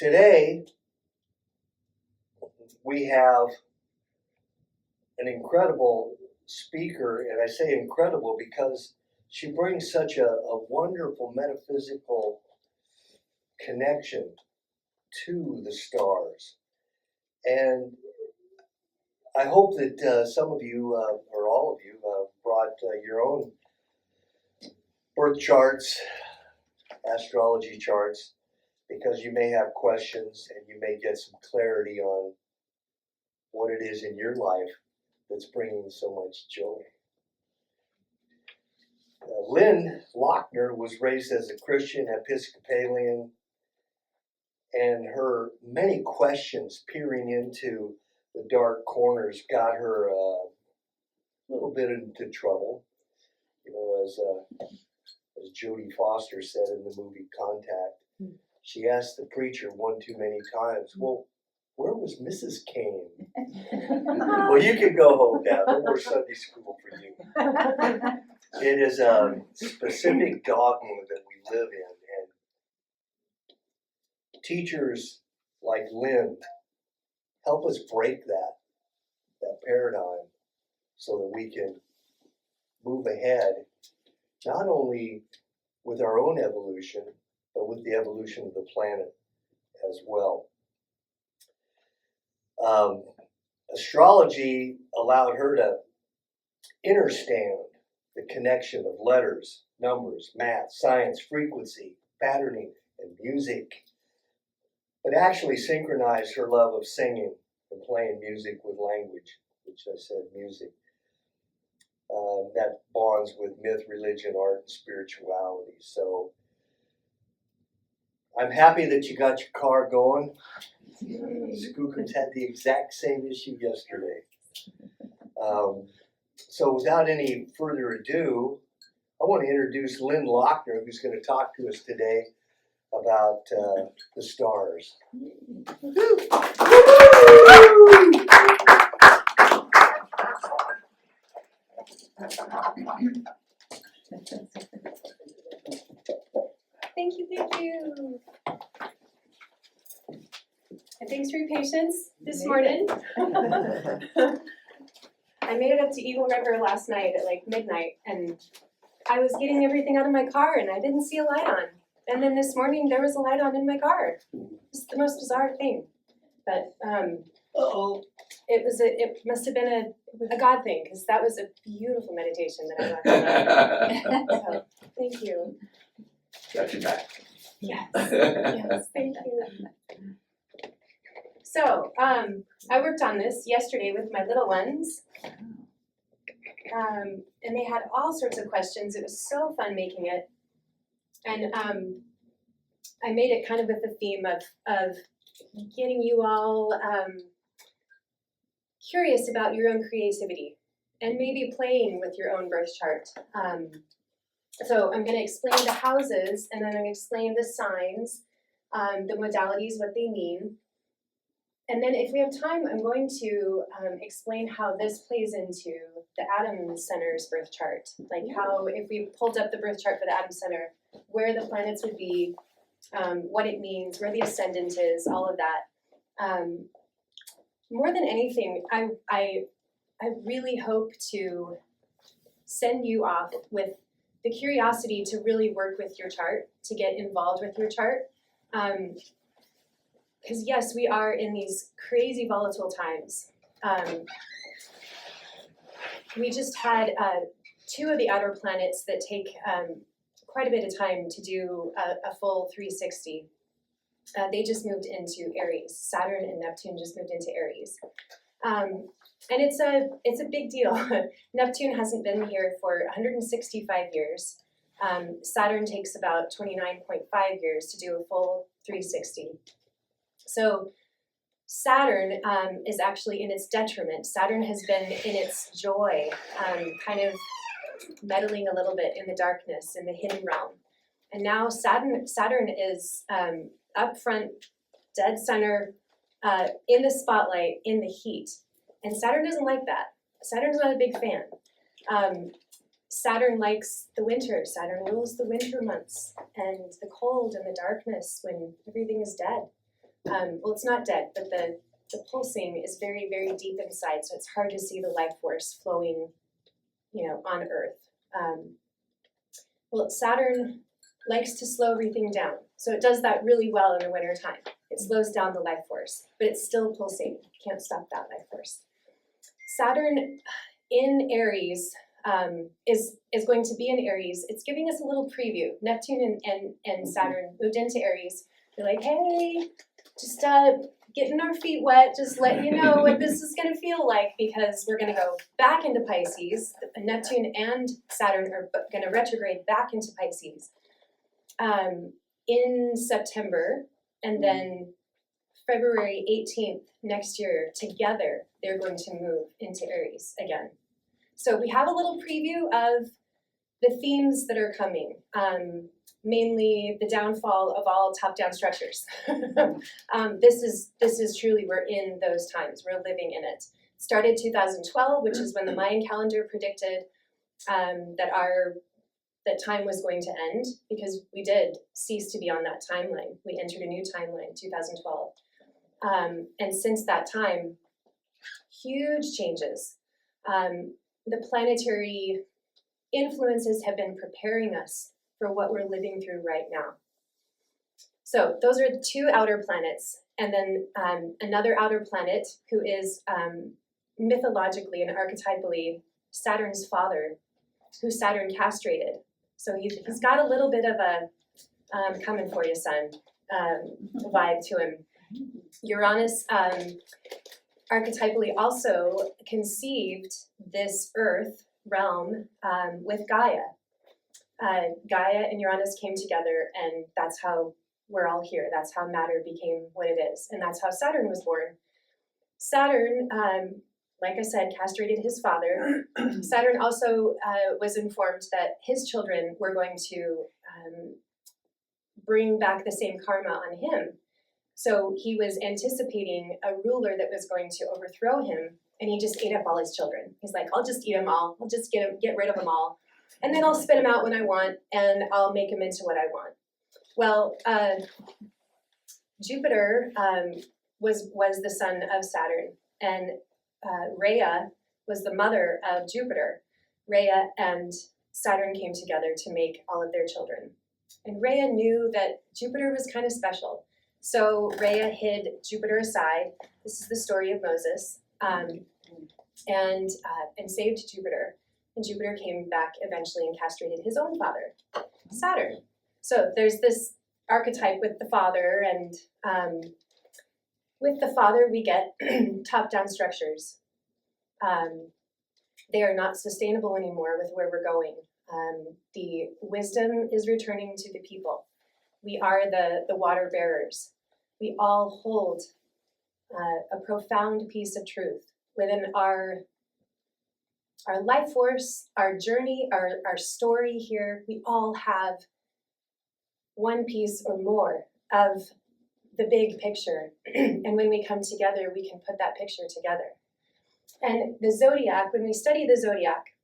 Today, we have an incredible speaker, and I say incredible because she brings such a wonderful metaphysical connection to the stars. And I hope that some of you, or all of you, brought your own birth charts, astrology charts, because you may have questions and you may get some clarity on what it is in your life that's bringing so much joy. Lynn Lockner was raised as a Christian Episcopalian, and her many questions peering into the dark corners got her a little bit into trouble. You know, as Jodie Foster said in the movie Contact, she asked the preacher one too many times, well, where was Mrs. Kane? Well, you can go home now. No more Sunday school for you. It is a specific dogma that we live in, and teachers like Lynn help us break that paradigm so that we can move ahead, not only with our own evolution, but with the evolution of the planet as well. Astrology allowed her to understand the connection of letters, numbers, math, science, frequency, patterning, and music, but actually synchronized her love of singing and playing music with language, which I said music. That bonds with myth, religion, art, and spirituality. So I'm happy that you got your car going. Skookums had the exact same issue yesterday. So without any further ado, I want to introduce Lynn Lockner, who's going to talk to us today about the stars. Thank you. And thanks for your patience this morning. I made it up to Eagle River last night at like midnight, and I was getting everything out of my car and I didn't see a light on. And then this morning there was a light on in my car. It's the most bizarre thing. But it must have been a God thing, because that was a beautiful meditation that I left. So thank you. Got your back. Yes, thank you. So, I worked on this yesterday with my little ones, and they had all sorts of questions. It was so fun making it, and I made it kind of with the theme of getting you all curious about your own creativity and maybe playing with your own birth chart. So I'm going to explain the houses, and then I'm going to explain the signs, the modalities, what they mean. And then if we have time, I'm going to explain how this plays into the atom center's birth chart. Like how, if we pulled up the birth chart for the atom center, where the planets would be, what it means, where the ascendant is, all of that. More than anything, I really hope to send you off with the curiosity to really work with your chart, to get involved with your chart. Because yes, we are in these crazy volatile times. We just had 2 of the outer planets that take quite a bit of time to do a full 360. They just moved into Aries. Saturn and Neptune just moved into Aries. And it's a big deal. Neptune hasn't been here for 165 years. Saturn takes about 29.5 years to do a full 360. So Saturn is actually in its detriment. Saturn has been in its joy, kind of meddling a little bit in the darkness, in the hidden realm. And now Saturn is up front, dead center, in the spotlight, in the heat. And Saturn doesn't like that. Saturn's not a big fan. Saturn likes the winter. Saturn rules the winter months and the cold and the darkness when everything is dead. well, it's not dead, but the pulsing is very, very deep inside, so it's hard to see the life force flowing, on Earth. Well, Saturn likes to slow everything down, so it does that really well in the winter time. It slows down the life force, but it's still pulsing. Can't stop that life force. Saturn in Aries is going to be in Aries. It's giving us a little preview. Neptune and Saturn moved into Aries. They're like, hey, just getting our feet wet, just letting you know what this is going to feel like, because we're going to go back into Pisces. Neptune and Saturn are going to retrograde back into Pisces in September, and then February 18th next year, together, they're going to move into Aries again. So we have a little preview of the themes that are coming. Mainly the downfall of all top-down structures. This is truly, we're in those times. We're living in it. Started 2012, which is when the Mayan calendar predicted that time was going to end, because we did cease to be on that timeline. We entered a new timeline, 2012. And since that time, huge changes. The planetary influences have been preparing us for what we're living through right now. So those are two outer planets, and then another outer planet who is mythologically and archetypally Saturn's father, who Saturn castrated. So he's got a little bit of a coming for you, son vibe to him. Uranus archetypally also conceived this Earth realm with Gaia. Gaia and Uranus came together, and that's how we're all here. That's how matter became what it is, and that's how Saturn was born. Saturn, like I said, castrated his father. Saturn also was informed that his children were going to bring back the same karma on him. So he was anticipating a ruler that was going to overthrow him, and he just ate up all his children. He's like, I'll just eat them all. I'll just get rid of them all. And then I'll spit them out when I want, and I'll make them into what I want. Well, Jupiter was the son of Saturn, and Rhea was the mother of Jupiter. Rhea and Saturn came together to make all of their children. And Rhea knew that Jupiter was kind of special. So Rhea hid Jupiter aside. This is the story of Moses, and saved Jupiter. And Jupiter came back eventually and castrated his own father, Saturn. So there's this archetype with the father, and with the father we get top-down structures. They are not sustainable anymore with where we're going. The wisdom is returning to the people. We are the water bearers. We all hold a profound piece of truth within our life force, our journey, our story here. We all have one piece or more of the big picture. And when we come together, we can put that picture together. And the zodiac, when we study the zodiac,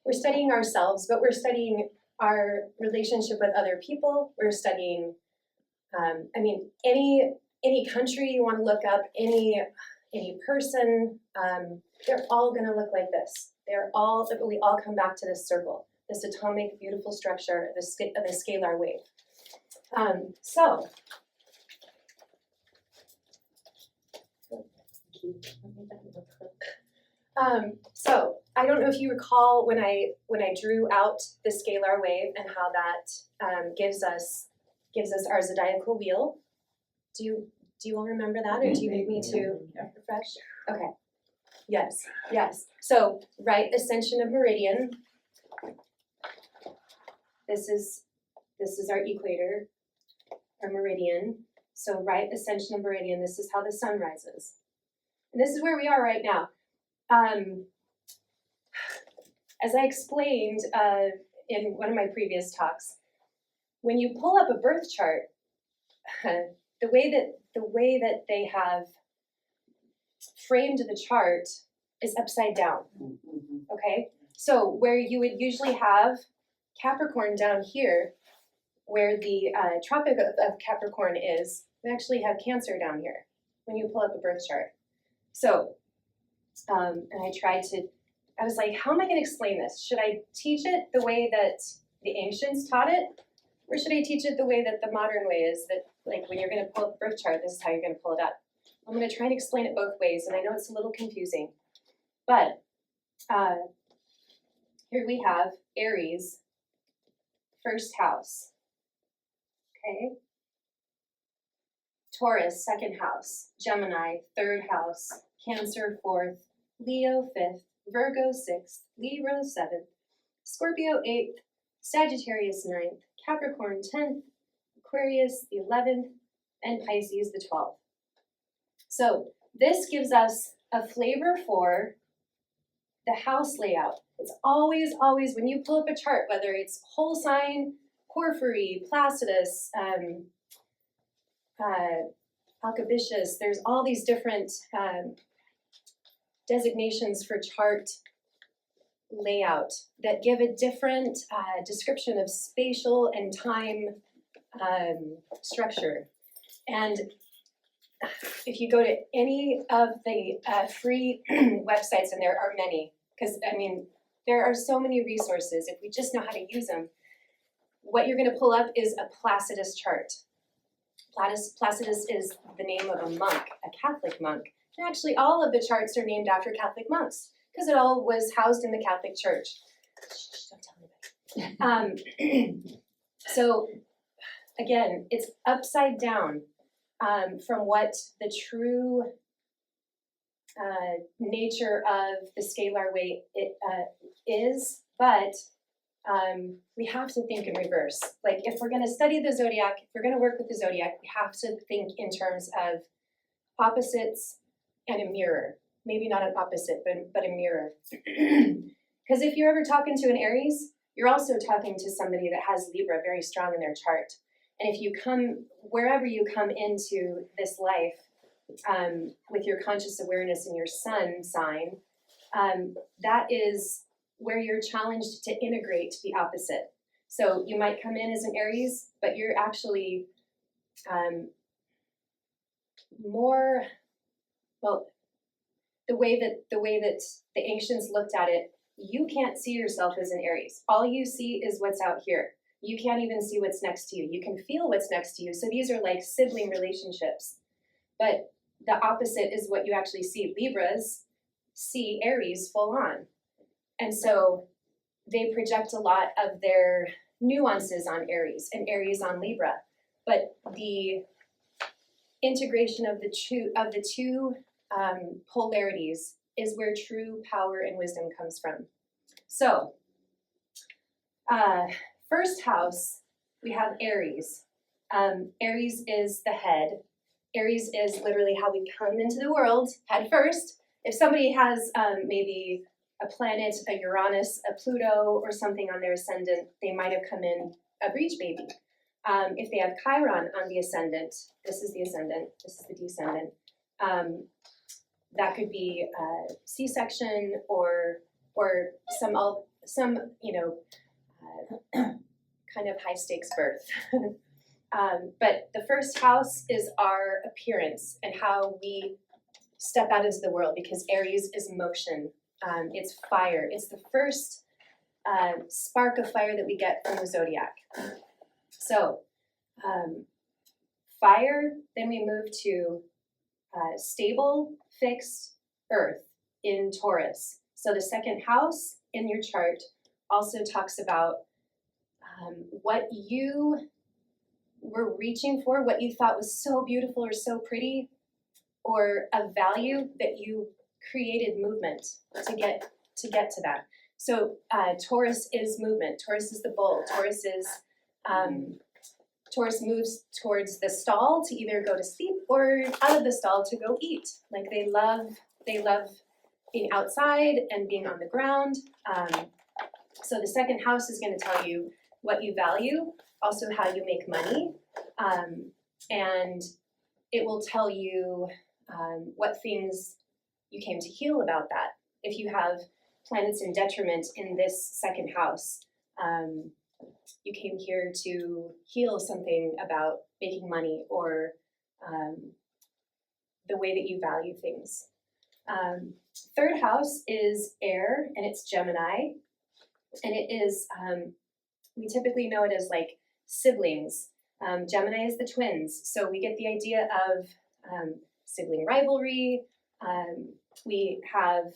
we're studying ourselves, but we're studying our relationship with other people. We're studying, any country you want to look up, any person, they're all going to look like this. We all come back to this circle, this atomic, beautiful structure of the scalar wave. So I don't know if you recall when I drew out the scalar wave and how that gives us our zodiacal wheel. Do you all remember that, or do you need me to refresh? Okay. Yes. So right ascension of meridian. This is our equator, our meridian. So right ascension of meridian, this is how the sun rises. And this is where we are right now. As I explained in one of my previous talks, when you pull up a birth chart, the way that they have framed the chart is upside down. Okay? So where you would usually have Capricorn down here, where the Tropic of Capricorn is, We actually have Cancer down here when you pull up a birth chart. So, and I was like, how am I going to explain this? Should I teach it the way that the ancients taught it? Or should I teach it the way that the modern way is, that like when you're going to pull up a birth chart, this is how you're going to pull it up? I'm going to try and explain it both ways, and I know it's a little confusing. But here we have Aries, first house. Okay. Taurus, second house. Gemini, third house. Cancer, fourth. Leo, fifth. Virgo, sixth. Libra, seventh. Scorpio, eighth. Sagittarius, ninth. Capricorn, 10th. Aquarius, the 11th. And Pisces, the 12th. So this gives us a flavor for the house layout. It's always, when you pull up a chart, whether it's whole sign, Porphyry, Placidus, Alcabitius, there's all these different designations for chart layout that give a different description of spatial and time structure. And if you go to any of the free websites, and there are many, because I mean, there are so many resources, if we just know how to use them, what you're going to pull up is a Placidus chart. Placidus is the name of a monk, a Catholic monk. And actually, all of the charts are named after Catholic monks, because it all was housed in the Catholic Church. Shh, don't tell anybody. So, again, it's upside down from what the true nature of the scalar way is, but we have to think in reverse. Like, if we're going to study the zodiac, if we're going to work with the zodiac, we have to think in terms of opposites and a mirror. Maybe not an opposite, but a mirror. Because if you're ever talking to an Aries, you're also talking to somebody that has Libra very strong in their chart. And if you come, wherever you come into this life, with your conscious awareness in your sun sign, that is where you're challenged to integrate the opposite. So you might come in as an Aries, but you're actually more, well, the way that the ancients looked at it, you can't see yourself as an Aries. All you see is what's out here. You can't even see what's next to you. You can feel what's next to you. So these are like sibling relationships. But the opposite is what you actually see. Libras see Aries full on. And so they project a lot of their nuances on Aries and Aries on Libra. But the integration of the two polarities is where true power and wisdom comes from. So, first house, we have Aries. Aries is the head. Aries is literally how we come into the world head first. If somebody has maybe a planet, a Uranus, a Pluto, or something on their ascendant, they might have come in a breech baby. If they have Chiron on the ascendant, this is the ascendant, this is the descendant, that could be a C-section or some kind of high stakes birth. But the first house is our appearance and how we step out into the world, because Aries is motion. It's fire. It's the first spark of fire that we get from the zodiac. So, fire, then we move to stable, fixed earth in Taurus. So the second house in your chart also talks about what you were reaching for, what you thought was so beautiful or so pretty, or a value that you created movement to get to that. So Taurus is movement. Taurus is the bull. Taurus moves towards the stall to either go to sleep or out of the stall to go eat. Like they love being outside and being on the ground. So the second house is going to tell you what you value, also how you make money, and it will tell you what things you came to heal about that. If you have planets in detriment in this second house, you came here to heal something about making money or the way that you value things. Third house is air, and it's Gemini, and it is, we typically know it as like siblings. Gemini is the twins, so we get the idea of sibling rivalry. We have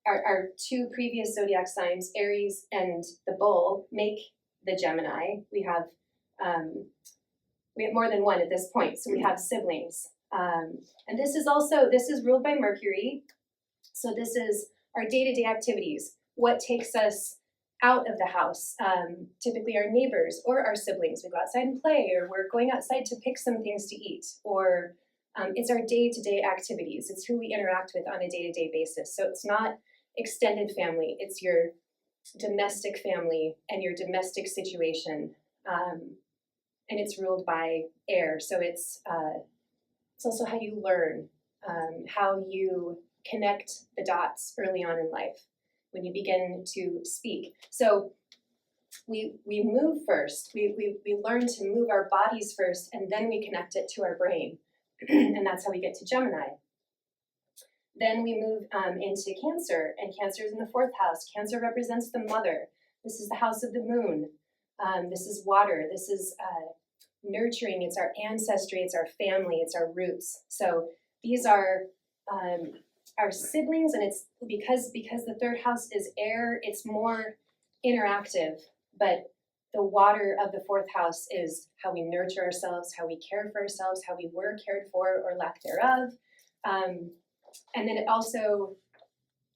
our two previous zodiac signs, Aries and the Bull, make the Gemini. We have more than one at this point, so we have siblings. And this is ruled by Mercury, so this is our day-to-day activities, what takes us out of the house, typically our neighbors or our siblings. We go outside and play, or we're going outside to pick some things to eat, or it's our day-to-day activities. It's who we interact with on a day-to-day basis. So it's not extended family, it's your domestic family and your domestic situation. And it's ruled by air, so it's also how you learn, how you connect the dots early on in life when you begin to speak. So we move first. We learn to move our bodies first, and then we connect it to our brain, and that's how we get to Gemini. Then we move into Cancer, and Cancer is in the fourth house. Cancer represents the mother. This is the house of the moon. This is water. This is nurturing. It's our ancestry. It's our family. It's our roots. So these are our siblings, and it's because the third house is air, it's more interactive, but the water of the fourth house is how we nurture ourselves, how we care for ourselves, how we were cared for or lack thereof. And then it also,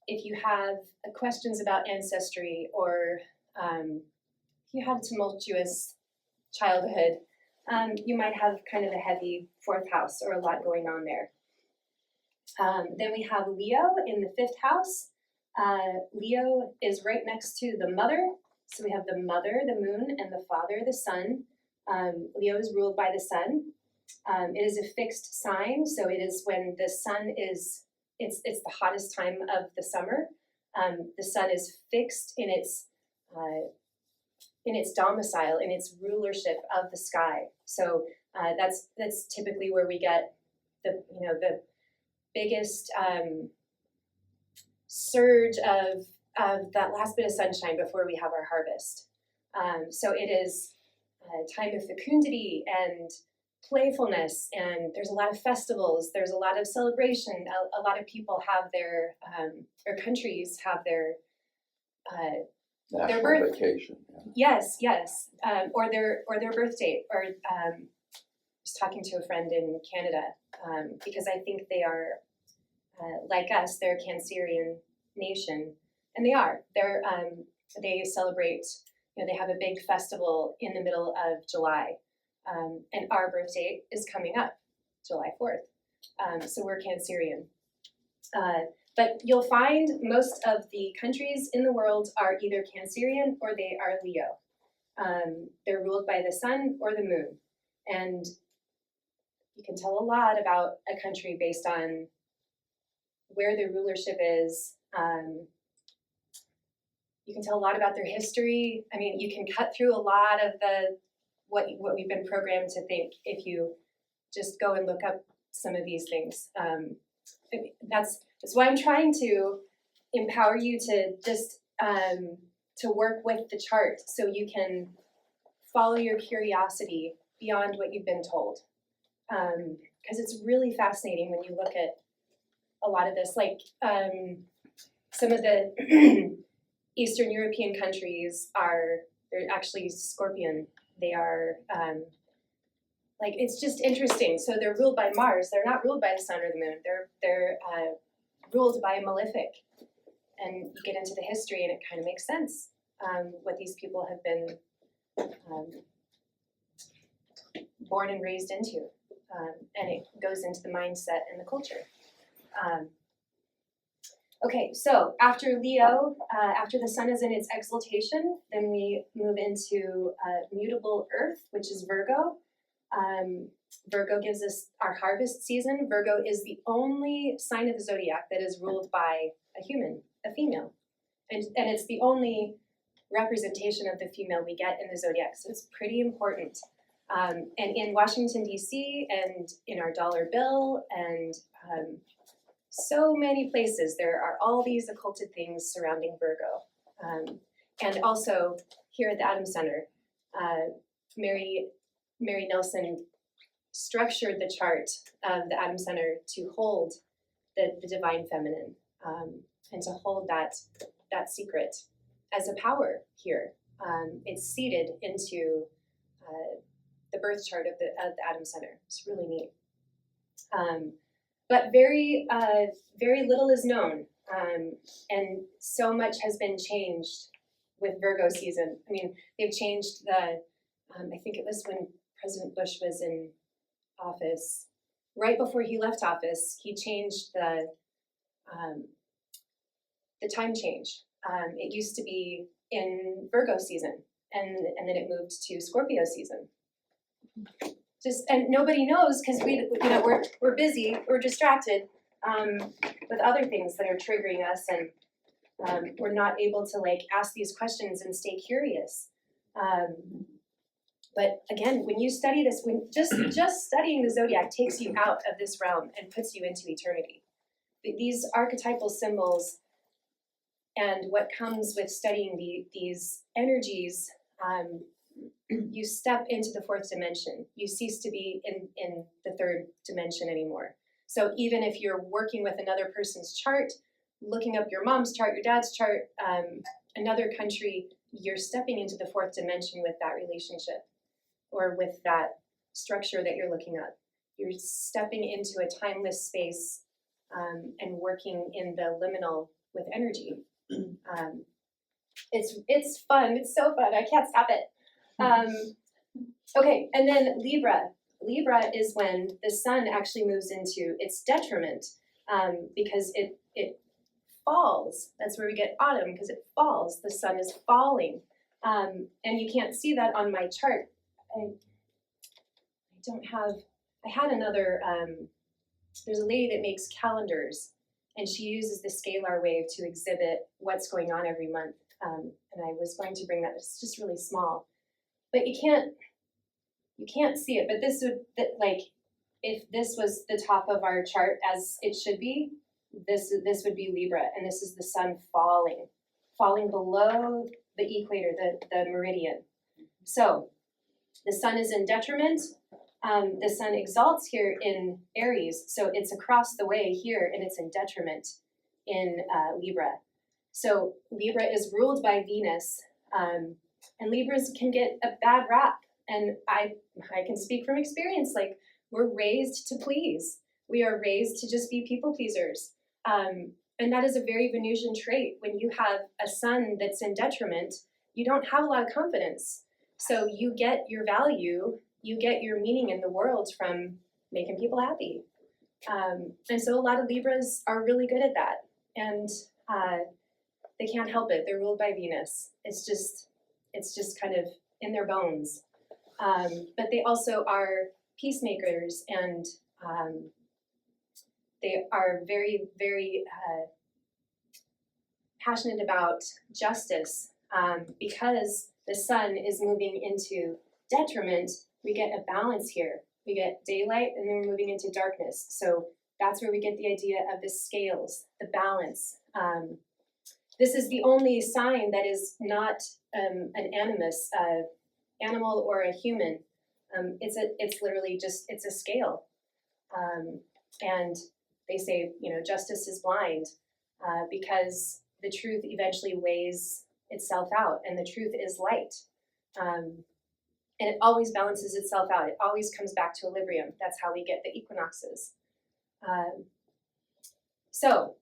if you have questions about ancestry, or if you had a tumultuous childhood, you might have kind of a heavy fourth house or a lot going on there. Then we have Leo in the fifth house. Leo is right next to the mother. So we have the mother, the moon, and the father, the sun. Leo is ruled by the sun. It is a fixed sign, so it is when the sun is, it's the hottest time of the summer. The sun is fixed in its domicile, in its rulership of the sky. So that's typically where we get the biggest surge of that last bit of sunshine before we have our harvest. So it is a time of fecundity and playfulness, and there's a lot of festivals, there's a lot of celebration. A lot of people have their, or countries have their National birth vacation. Yeah. Yes, or their birth date, or just talking to a friend in Canada, because I think they are, like us, they're a Cancerian nation, and they are. They celebrate, they have a big festival in the middle of July, and our birth date is coming up, July 4th, so we're Cancerian. But you'll find most of the countries in the world are either Cancerian or they are Leo. They're ruled by the sun or the moon, and you can tell a lot about a country based on where their rulership is. You can tell a lot about their history. I mean, you can cut through a lot of what we've been programmed to think if you just go and look up some of these things. That's why I'm trying to empower you to just to work with the chart, so you can follow your curiosity beyond what you've been told. Because it's really fascinating when you look at a lot of this, like some of the Eastern European countries they're actually Scorpion. They are, it's just interesting. So they're ruled by Mars. They're not ruled by the sun or the moon. They're ruled by a malefic. And you get into the history, and it kind of makes sense what these people have been born and raised into. And it goes into the mindset and the culture. Okay, so after Leo, after the sun is in its exaltation, then we move into mutable earth, which is Virgo. Virgo gives us our harvest season. Virgo is the only sign of the zodiac that is ruled by a human, a female. And it's the only representation of the female we get in the zodiac, so it's pretty important. And in Washington, D.C., and in our dollar bill, and so many places, there are all these occulted things surrounding Virgo. And also here at the Atom Center, Mary Nelson structured the chart of the Atom Center to hold the divine feminine, and to hold that secret as a power here. It's seeded into the birth chart of the Atom Center. It's really neat. But very little is known, and so much has been changed with Virgo season. I mean, they've changed the, I think it was when President Bush was in office, right before he left office, he changed the time change. It used to be in Virgo season, and then it moved to Scorpio season. And nobody knows because we're busy, we're distracted with other things that are triggering us, and we're not able to ask these questions and stay curious. But again, when you study this, when just studying the zodiac takes you out of this realm and puts you into eternity. These archetypal symbols and what comes with studying these energies, you step into the fourth dimension. You cease to be in the third dimension anymore. So even if you're working with another person's chart, looking up your mom's chart, your dad's chart, another country, you're stepping into the fourth dimension with that relationship or with that structure that you're looking at. You're stepping into a timeless space and working in the liminal with energy. It's fun. It's so fun. I can't stop it. Okay, and then Libra. Libra is when the sun actually moves into its detriment because it falls. That's where we get autumn, because it falls. The sun is falling. And you can't see that on my chart. I had another, there's a lady that makes calendars, and she uses the scalar wave to exhibit what's going on every month. And I was going to bring that, it's just really small. But you can't see it, but this would, if this was the top of our chart as it should be, this would be Libra, and this is the sun falling below the equator, the meridian. So the sun is in detriment. The sun exalts here in Aries, so it's across the way here, and it's in detriment in Libra. So Libra is ruled by Venus, and Libras can get a bad rap. And I can speak from experience, we're raised to please. We are raised to just be people pleasers. And that is a very Venusian trait. When you have a sun that's in detriment, you don't have a lot of confidence. So you get your value, you get your meaning in the world from making people happy. And so a lot of Libras are really good at that. And they can't help it. They're ruled by Venus. It's just kind of in their bones. But they also are peacemakers, and they are very, very passionate about justice. Because the sun is moving into detriment, we get a balance here. We get daylight, and then we're moving into darkness. So that's where we get the idea of the scales, the balance. This is the only sign that is not an animus, animal or a human. It's literally just, it's a scale. And they say, justice is blind because the truth eventually weighs itself out, and the truth is light. And it always balances itself out. It always comes back to equilibrium. That's how we get the equinoxes. So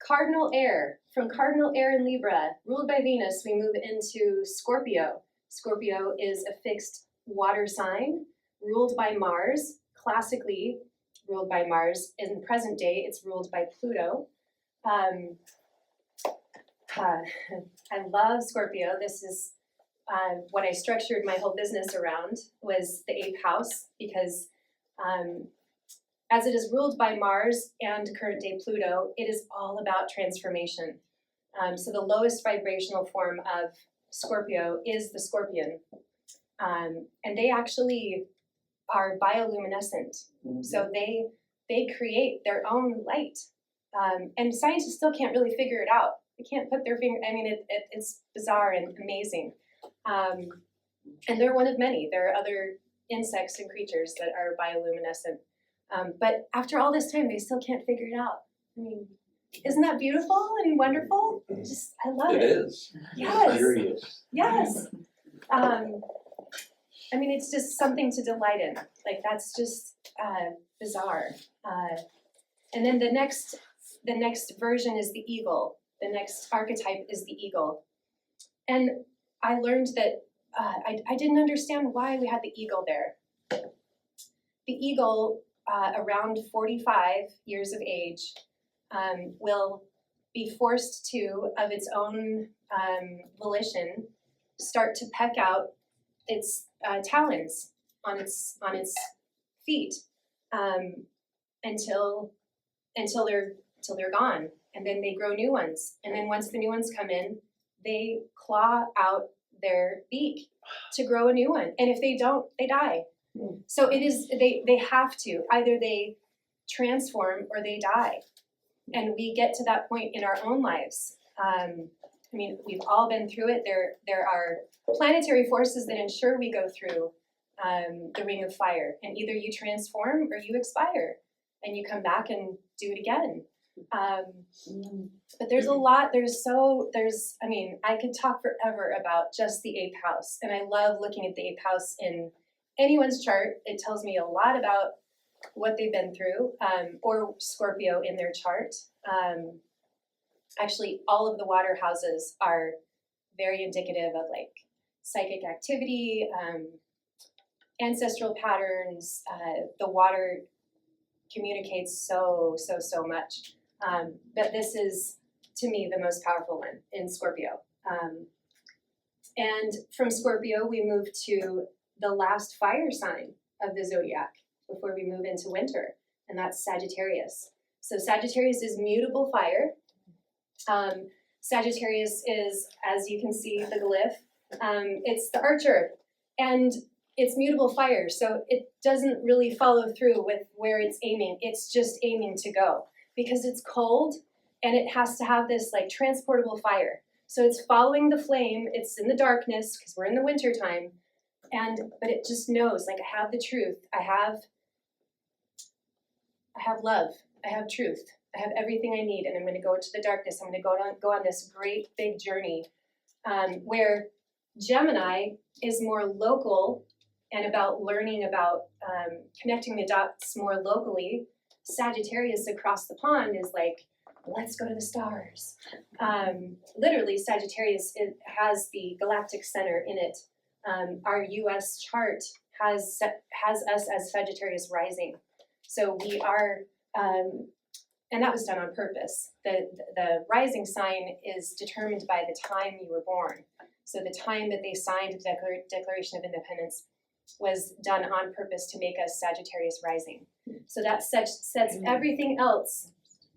cardinal air, from cardinal air in Libra, ruled by Venus, we move into Scorpio. Scorpio is a fixed water sign, ruled by Mars, classically ruled by Mars. In present day, it's ruled by Pluto. I love Scorpio. This is what I structured my whole business around, was the 8th house, because as it is ruled by Mars and current day Pluto, it is all about transformation. So the lowest vibrational form of Scorpio is the scorpion. And they actually are bioluminescent. So they create their own light. And scientists still can't really figure it out. They can't put their finger, I mean, it's bizarre and amazing. And they're one of many. There are other insects and creatures that are bioluminescent. But after all this time, they still can't figure it out. I mean, isn't that beautiful and wonderful? Just, I love it. It is. Yes. It's curious. Yes. I mean, it's just something to delight in. Like, that's just bizarre. And then the next version is the eagle. The next archetype is the eagle. And I learned that I didn't understand why we had the eagle there. The eagle, around 45 years of age, will be forced to, of its own volition, start to peck out its talons on its feet until they're gone, and then they grow new ones. And then once the new ones come in, they claw out their beak to grow a new one. And if they don't, they die. So it is they have to, either they transform or they die. And we get to that point in our own lives. I mean, we've all been through it. There are planetary forces that ensure we go through the ring of fire, and either you transform or you expire, and you come back and do it again. But there's a lot. I mean, I could talk forever about just the 8th house, and I love looking at the 8th house in anyone's chart. It tells me a lot about what they've been through, or Scorpio in their chart. Actually, all of the water houses are very indicative of like psychic activity, ancestral patterns. The water communicates so much. But this is, to me, the most powerful one in Scorpio. And from Scorpio, we move to the last fire sign of the zodiac before we move into winter, and that's Sagittarius. So Sagittarius is mutable fire. Sagittarius is, as you can see, the glyph. It's the archer, and it's mutable fire, so it doesn't really follow through with where it's aiming. It's just aiming to go because it's cold, and it has to have this like transportable fire. So it's following the flame. It's in the darkness because we're in the winter time, but it just knows, like, I have the truth. I have love. I have truth. I have everything I need, and I'm going to go into the darkness. I'm going to go on this great big journey, where Gemini is more local and about learning about connecting the dots more locally. Sagittarius across the pond is like, let's go to the stars. Literally, Sagittarius has the galactic center in it. Our U.S. chart has us as Sagittarius rising. So we are, and that was done on purpose. The rising sign is determined by the time you were born. So the time that they signed the Declaration of Independence was done on purpose to make us Sagittarius rising. So that sets everything else.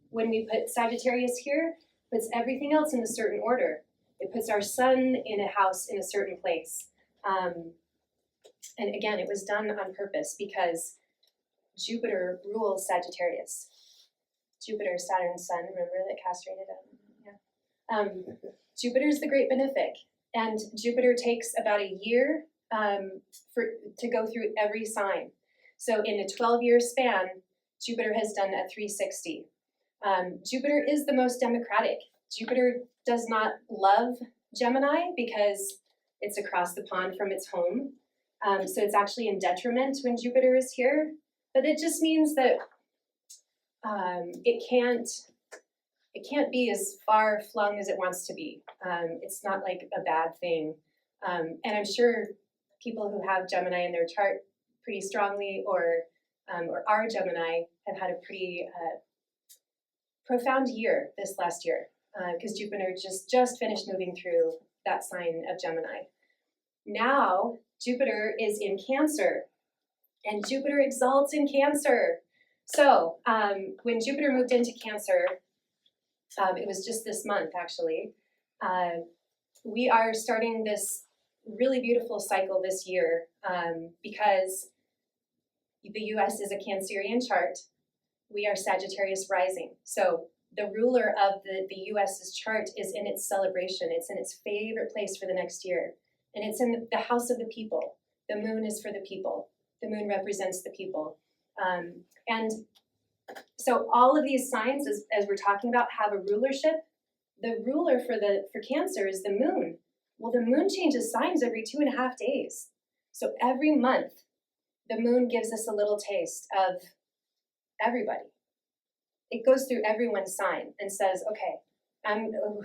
When we put Sagittarius here, puts everything else in a certain order. It puts our sun in a house in a certain place. And again, it was done on purpose because Jupiter rules Sagittarius. Jupiter, Saturn, Sun, remember that castrated him? Yeah. Jupiter is the great benefic, and Jupiter takes about a year to go through every sign. So in a 12-year span, Jupiter has done a 360. Jupiter is the most democratic. Jupiter does not love Gemini because it's across the pond from its home. So it's actually in detriment when Jupiter is here. But it just means that it can't be as far flung as it wants to be. It's not like a bad thing. And I'm sure people who have Gemini in their chart pretty strongly or are Gemini have had a pretty profound year this last year because Jupiter just finished moving through that sign of Gemini. Now Jupiter is in Cancer, and Jupiter exalts in Cancer. So when Jupiter moved into Cancer, it was just this month actually, we are starting this really beautiful cycle this year because The US is a Cancerian chart. We are Sagittarius rising. So the ruler of the US's chart is in its celebration. It's in its favorite place for the next year. And it's in the house of the people. The moon is for the people. The moon represents the people. And so all of these signs, as we're talking about, have a rulership. The ruler for Cancer is the moon. Well, the moon changes signs every 2.5 days. So every month, the moon gives us a little taste of everybody. It goes through everyone's sign and says, okay,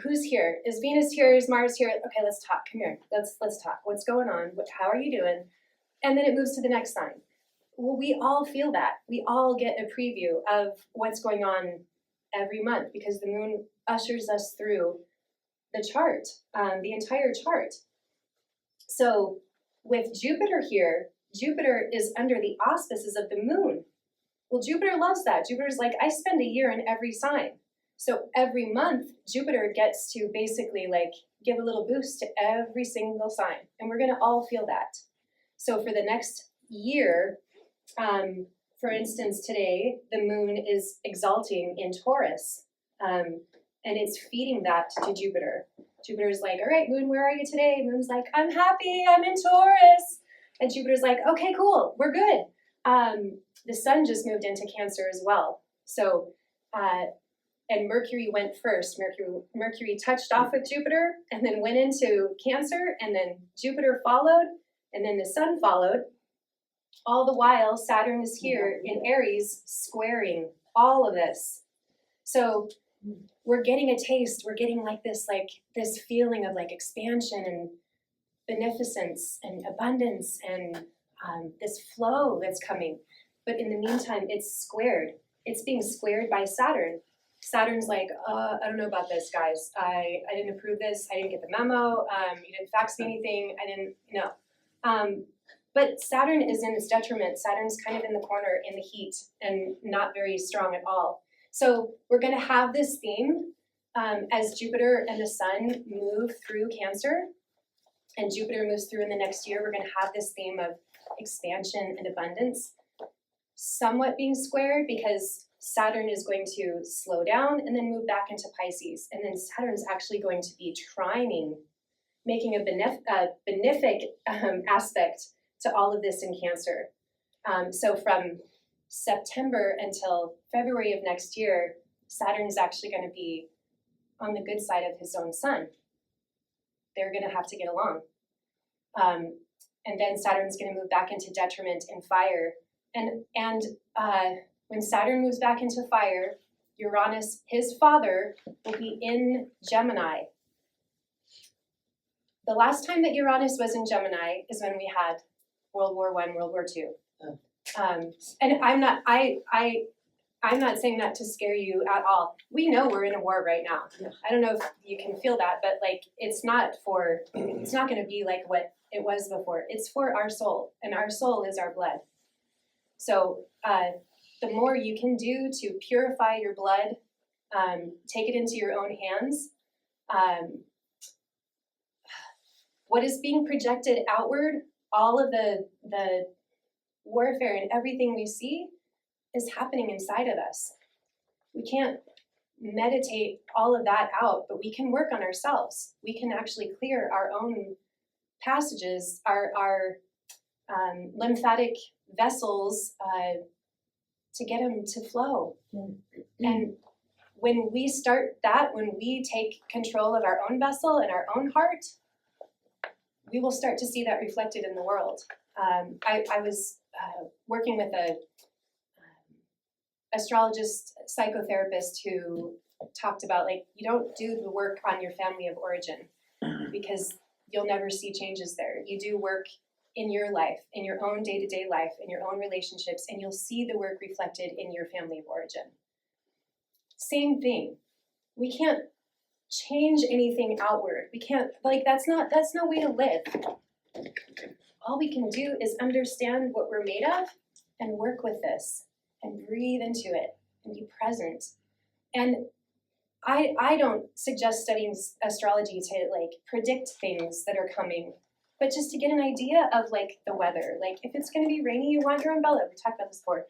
who's here? Is Venus here? Is Mars here? Okay, let's talk. Come here. Let's talk. What's going on? How are you doing? And then it moves to the next sign. Well, we all feel that. We all get a preview of what's going on every month because the moon ushers us through the chart, the entire chart. So with Jupiter here, Jupiter is under the auspices of the moon. Well, Jupiter loves that. Jupiter's like, I spend a year in every sign. So every month, Jupiter gets to basically like give a little boost to every single sign. And we're gonna all feel that. So for the next year, for instance, today, the moon is exalting in Taurus. And it's feeding that to Jupiter. Jupiter's like, all right, moon, where are you today? Moon's like, I'm happy, I'm in Taurus. And Jupiter's like, okay, cool, we're good. The sun just moved into Cancer as well. So, and Mercury went first. Mercury touched off with Jupiter and then went into Cancer, and then Jupiter followed, and then the sun followed. All the while, Saturn is here in Aries, squaring all of this. So we're getting a taste. We're getting this feeling of like expansion and beneficence and abundance and this flow that's coming. But in the meantime, it's squared. It's being squared by Saturn. Saturn's like, I don't know about this, guys. I didn't approve this. I didn't get the memo. You didn't fax me anything. I didn't know. But Saturn is in its detriment. Saturn's kind of in the corner in the heat and not very strong at all. So we're going to have this theme as Jupiter and the sun move through Cancer, and Jupiter moves through in the next year. We're going to have this theme of expansion and abundance, somewhat being squared because Saturn is going to slow down and then move back into Pisces. And then Saturn's actually going to be trining, making a benefic aspect to all of this in Cancer. So from September until February of next year, Saturn is actually going to be on the good side of his own sun. They're going to have to get along. And then Saturn's going to move back into detriment in fire. And when Saturn moves back into fire, Uranus, his father, will be in Gemini. The last time that Uranus was in Gemini is when we had World War I, World War II. And I'm not saying that to scare you at all. We know we're in a war right now. I don't know if you can feel that, but like it's not going to be like what it was before. It's for our soul, and our soul is our blood. So the more you can do to purify your blood, take it into your own hands. What is being projected outward, all of the warfare and everything we see is happening inside of us. We can't meditate all of that out, but we can work on ourselves. We can actually clear our own passages, our lymphatic vessels to get them to flow. And when we start that, when we take control of our own vessel and our own heart, we will start to see that reflected in the world. I was working with a astrologist, psychotherapist who talked about like, you don't do the work on your family of origin because you'll never see changes there. You do work in your life, in your own day-to-day life, in your own relationships, and you'll see the work reflected in your family of origin. Same thing. We can't change anything outward. We can't, like, that's no way to live. All we can do is understand what we're made of and work with this and breathe into it and be present. And I don't suggest studying astrology to like predict things that are coming. but just to get an idea of like the weather. Like if it's going to be rainy, you want your umbrella. We talked about this before.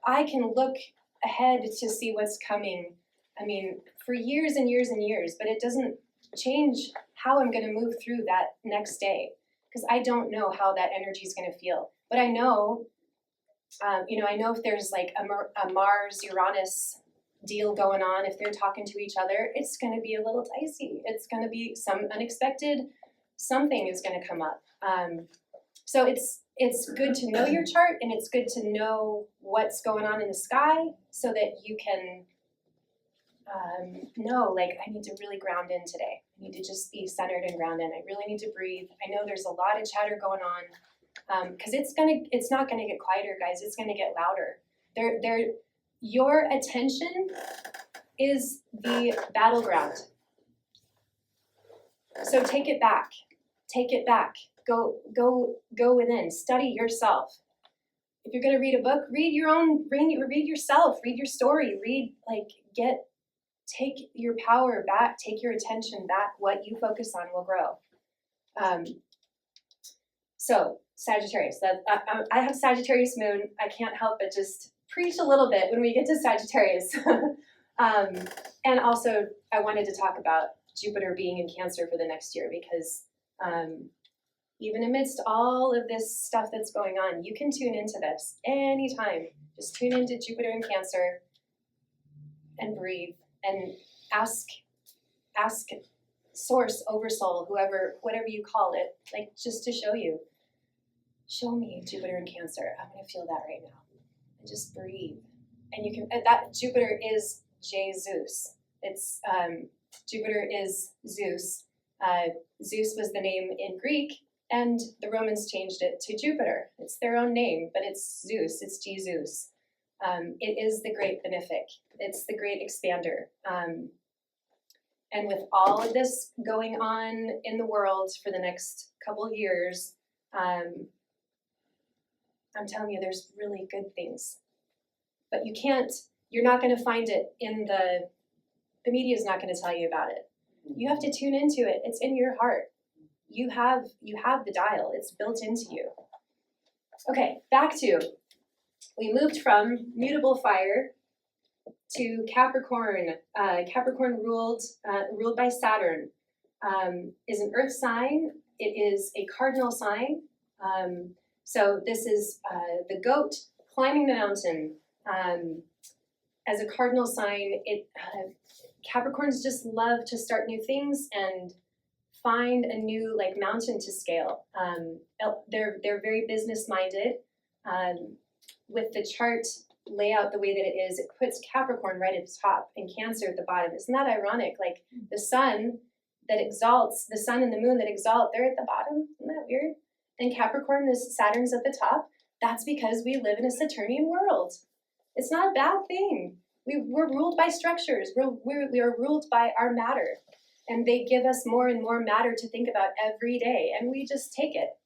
I can look ahead to see what's coming. I mean, for years and years and years, but it doesn't change how I'm going to move through that next day because I don't know how that energy is going to feel. But I know, I know if there's like a Mars-Uranus deal going on, if they're talking to each other, it's going to be a little dicey. It's going to be some unexpected, something is going to come up. So it's good to know your chart, and it's good to know what's going on in the sky so that you can know, like, I need to really ground in today. I need to just be centered and ground in. I really need to breathe. I know there's a lot of chatter going on because it's not gonna get quieter, guys. It's gonna get louder. Your attention is the battleground. So take it back. Take it back. Go within. Study yourself. If you're gonna read a book, read yourself. Read your story. Take your power back. Take your attention back. What you focus on will grow. So Sagittarius. I have Sagittarius moon. I can't help but just preach a little bit when we get to Sagittarius. And also, I wanted to talk about Jupiter being in Cancer for the next year because even amidst all of this stuff that's going on, you can tune into this anytime. Just tune into Jupiter in Cancer and breathe and ask Source, Oversoul, whatever you call it, like just to show me Jupiter in Cancer. I'm going to feel that right now. And just breathe. And you can, that Jupiter is Jesus. It's, Jupiter is Zeus. Zeus was the name in Greek, and the Romans changed it to Jupiter. It's their own name, but it's Zeus, it's Jesus. It is the great benefic. It's the great expander. And with all of this going on in the world for the next couple of years, I'm telling you, there's really good things. But you're not going to find it in the media is not going to tell you about it. You have to tune into it. It's in your heart. You have the dial. It's built into you. Okay, we moved from mutable fire to Capricorn. Capricorn ruled by Saturn, is an earth sign. It is a cardinal sign. So this is the goat climbing the mountain. As a cardinal sign, Capricorns just love to start new things and find a new mountain to scale. They're very business minded. With the chart layout the way that it is, it puts Capricorn right at the top and Cancer at the bottom. Isn't that ironic? Like the sun that exalts, the sun and the moon that exalt, they're at the bottom. Isn't that weird? And Capricorn, Saturn's at the top. That's because we live in a Saturnian world. It's not a bad thing. We're ruled by structures. We are ruled by our matter. And they give us more and more matter to think about every day. And we just take it.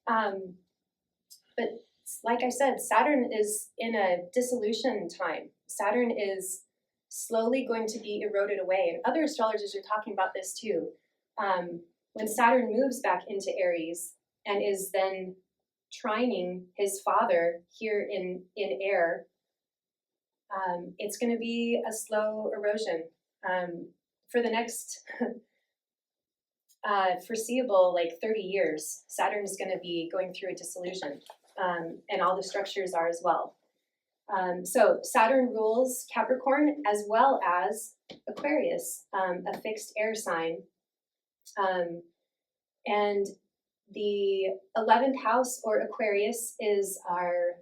But like I said, Saturn is in a dissolution time. Saturn is slowly going to be eroded away. And other astrologers are talking about this too. When Saturn moves back into Aries and is then trining his father here in air, it's going to be a slow erosion. For the next foreseeable 30 years, Saturn is going to be going through a dissolution. And all the structures are as well. So Saturn rules Capricorn as well as Aquarius, a fixed air sign. And the 11th house, or Aquarius, is our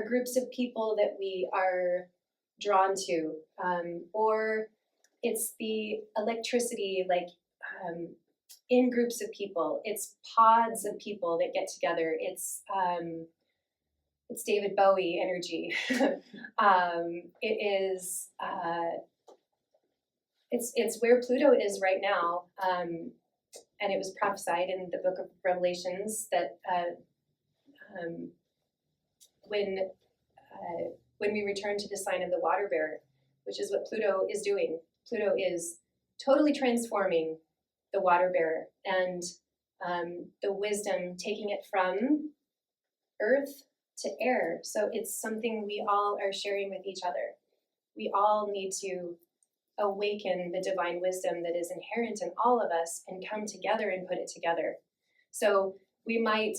groups of people that we are drawn to, or it's the electricity, in groups of people. It's pods of people that get together. It's David Bowie energy. It's where Pluto is right now, and it was prophesied in the book of Revelations that when we return to the sign of the water bearer, which is what Pluto is doing. Pluto is totally transforming the water bearer, and the wisdom, taking it from earth to air. So it's something we all are sharing with each other. We all need to awaken the divine wisdom that is inherent in all of us and come together and put it together. So we might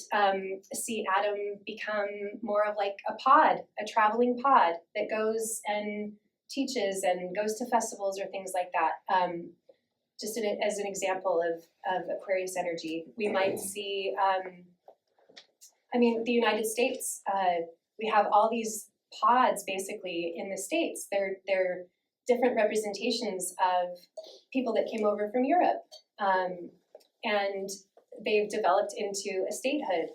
see Adam become more of like a pod, a traveling pod that goes and teaches and goes to festivals or things like that. Just as an example of Aquarius energy, we might see, the United States, we have all these pods basically in the States. They're different representations of people that came over from Europe. And they've developed into a statehood.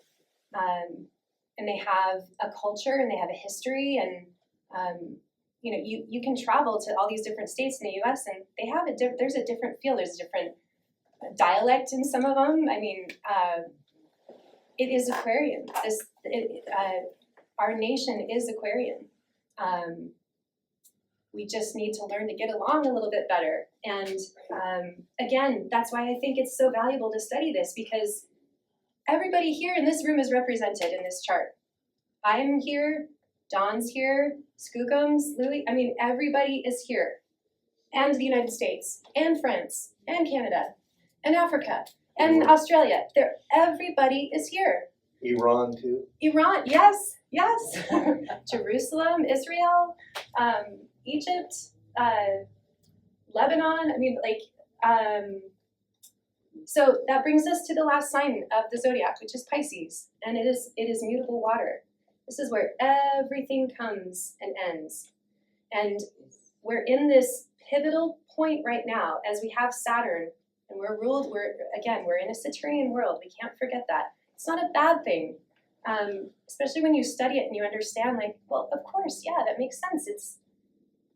And they have a culture and they have a history, and you can travel to all these different states in the US and they have there's a different feel, there's a different dialect in some of them. It is Aquarian. Our nation is Aquarian. We just need to learn to get along a little bit better. And again, that's why I think it's so valuable to study this, because everybody here in this room is represented in this chart. I'm here, Dawn's here, Skookums, Louie, everybody is here. And the United States, and France, and Canada, and Africa, and Australia. Everybody is here. Iran too. Iran, yes. Jerusalem, Israel, Egypt, Lebanon. So that brings us to the last sign of the zodiac, which is Pisces, and it is mutable water. This is where everything comes and ends, and we're in this pivotal point right now as we have Saturn, and we're in a Saturnian world. We can't forget that. It's not a bad thing, especially when you study it and you understand, of course, yeah, that makes sense.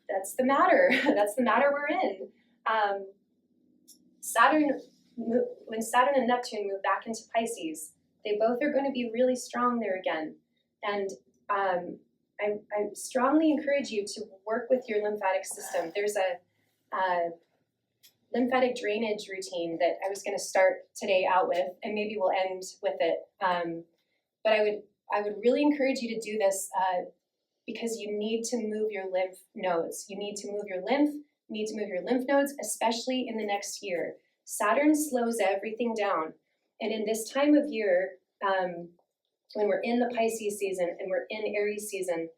That's the matter. That's the matter we're in. When Saturn and Neptune move back into Pisces, they both are going to be really strong there again. And I strongly encourage you to work with your lymphatic system. There's a lymphatic drainage routine that I was going to start today out with, and maybe we'll end with it. But I would really encourage you to do this because you need to move your lymph nodes. You need to move your lymph nodes, especially in the next year. Saturn slows everything down. And in this time of year, when we're in the Pisces season and we're in Aries season,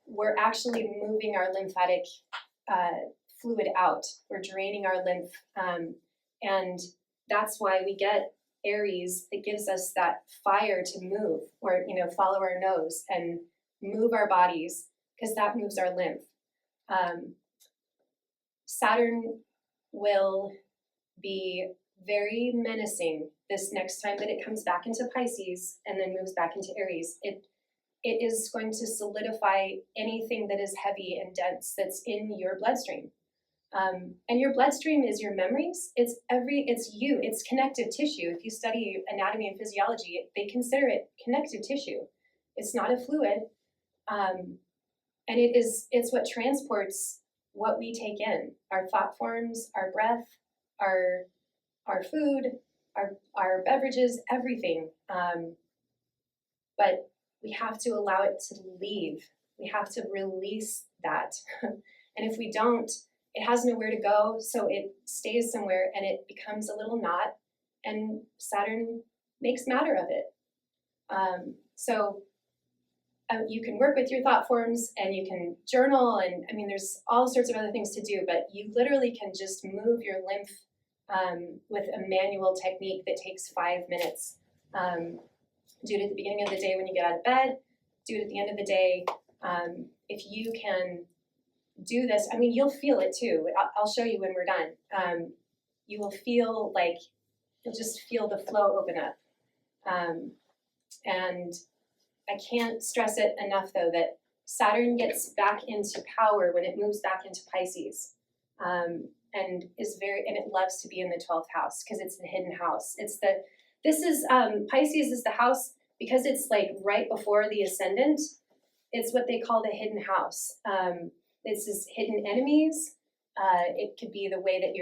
we're actually moving our lymphatic fluid out. We're draining our lymph. And that's why we get Aries. It gives us that fire to move, or, follow our nose and move our bodies, because that moves our lymph. Saturn will be very menacing this next time that it comes back into Pisces and then moves back into Aries. It is going to solidify anything that is heavy and dense that's in your bloodstream. And your bloodstream is your memories. It's you. It's connective tissue. If you study anatomy and physiology, they consider it connective tissue. It's not a fluid. And it's what transports what we take in: our thought forms, our breath, our food, our beverages, everything. But we have to allow it to leave. We have to release that. And if we don't, it has nowhere to go, so it stays somewhere and it becomes a little knot, and Saturn makes matter of it. You can work with your thought forms, and you can journal, and there's all sorts of other things to do, but you literally can just move your lymph with a manual technique that takes 5 minutes. Do it at the beginning of the day when you get out of bed, do it at the end of the day. If you can do this, you'll feel it too. I'll show you when we're done. You will feel you'll just feel the flow open up. And I can't stress it enough, though, that Saturn gets back into power when it moves back into Pisces, and it loves to be in the 12th house because it's the hidden house. Pisces is the house because it's right before the ascendant. It's what they call the hidden house. This is hidden enemies. It could be the way that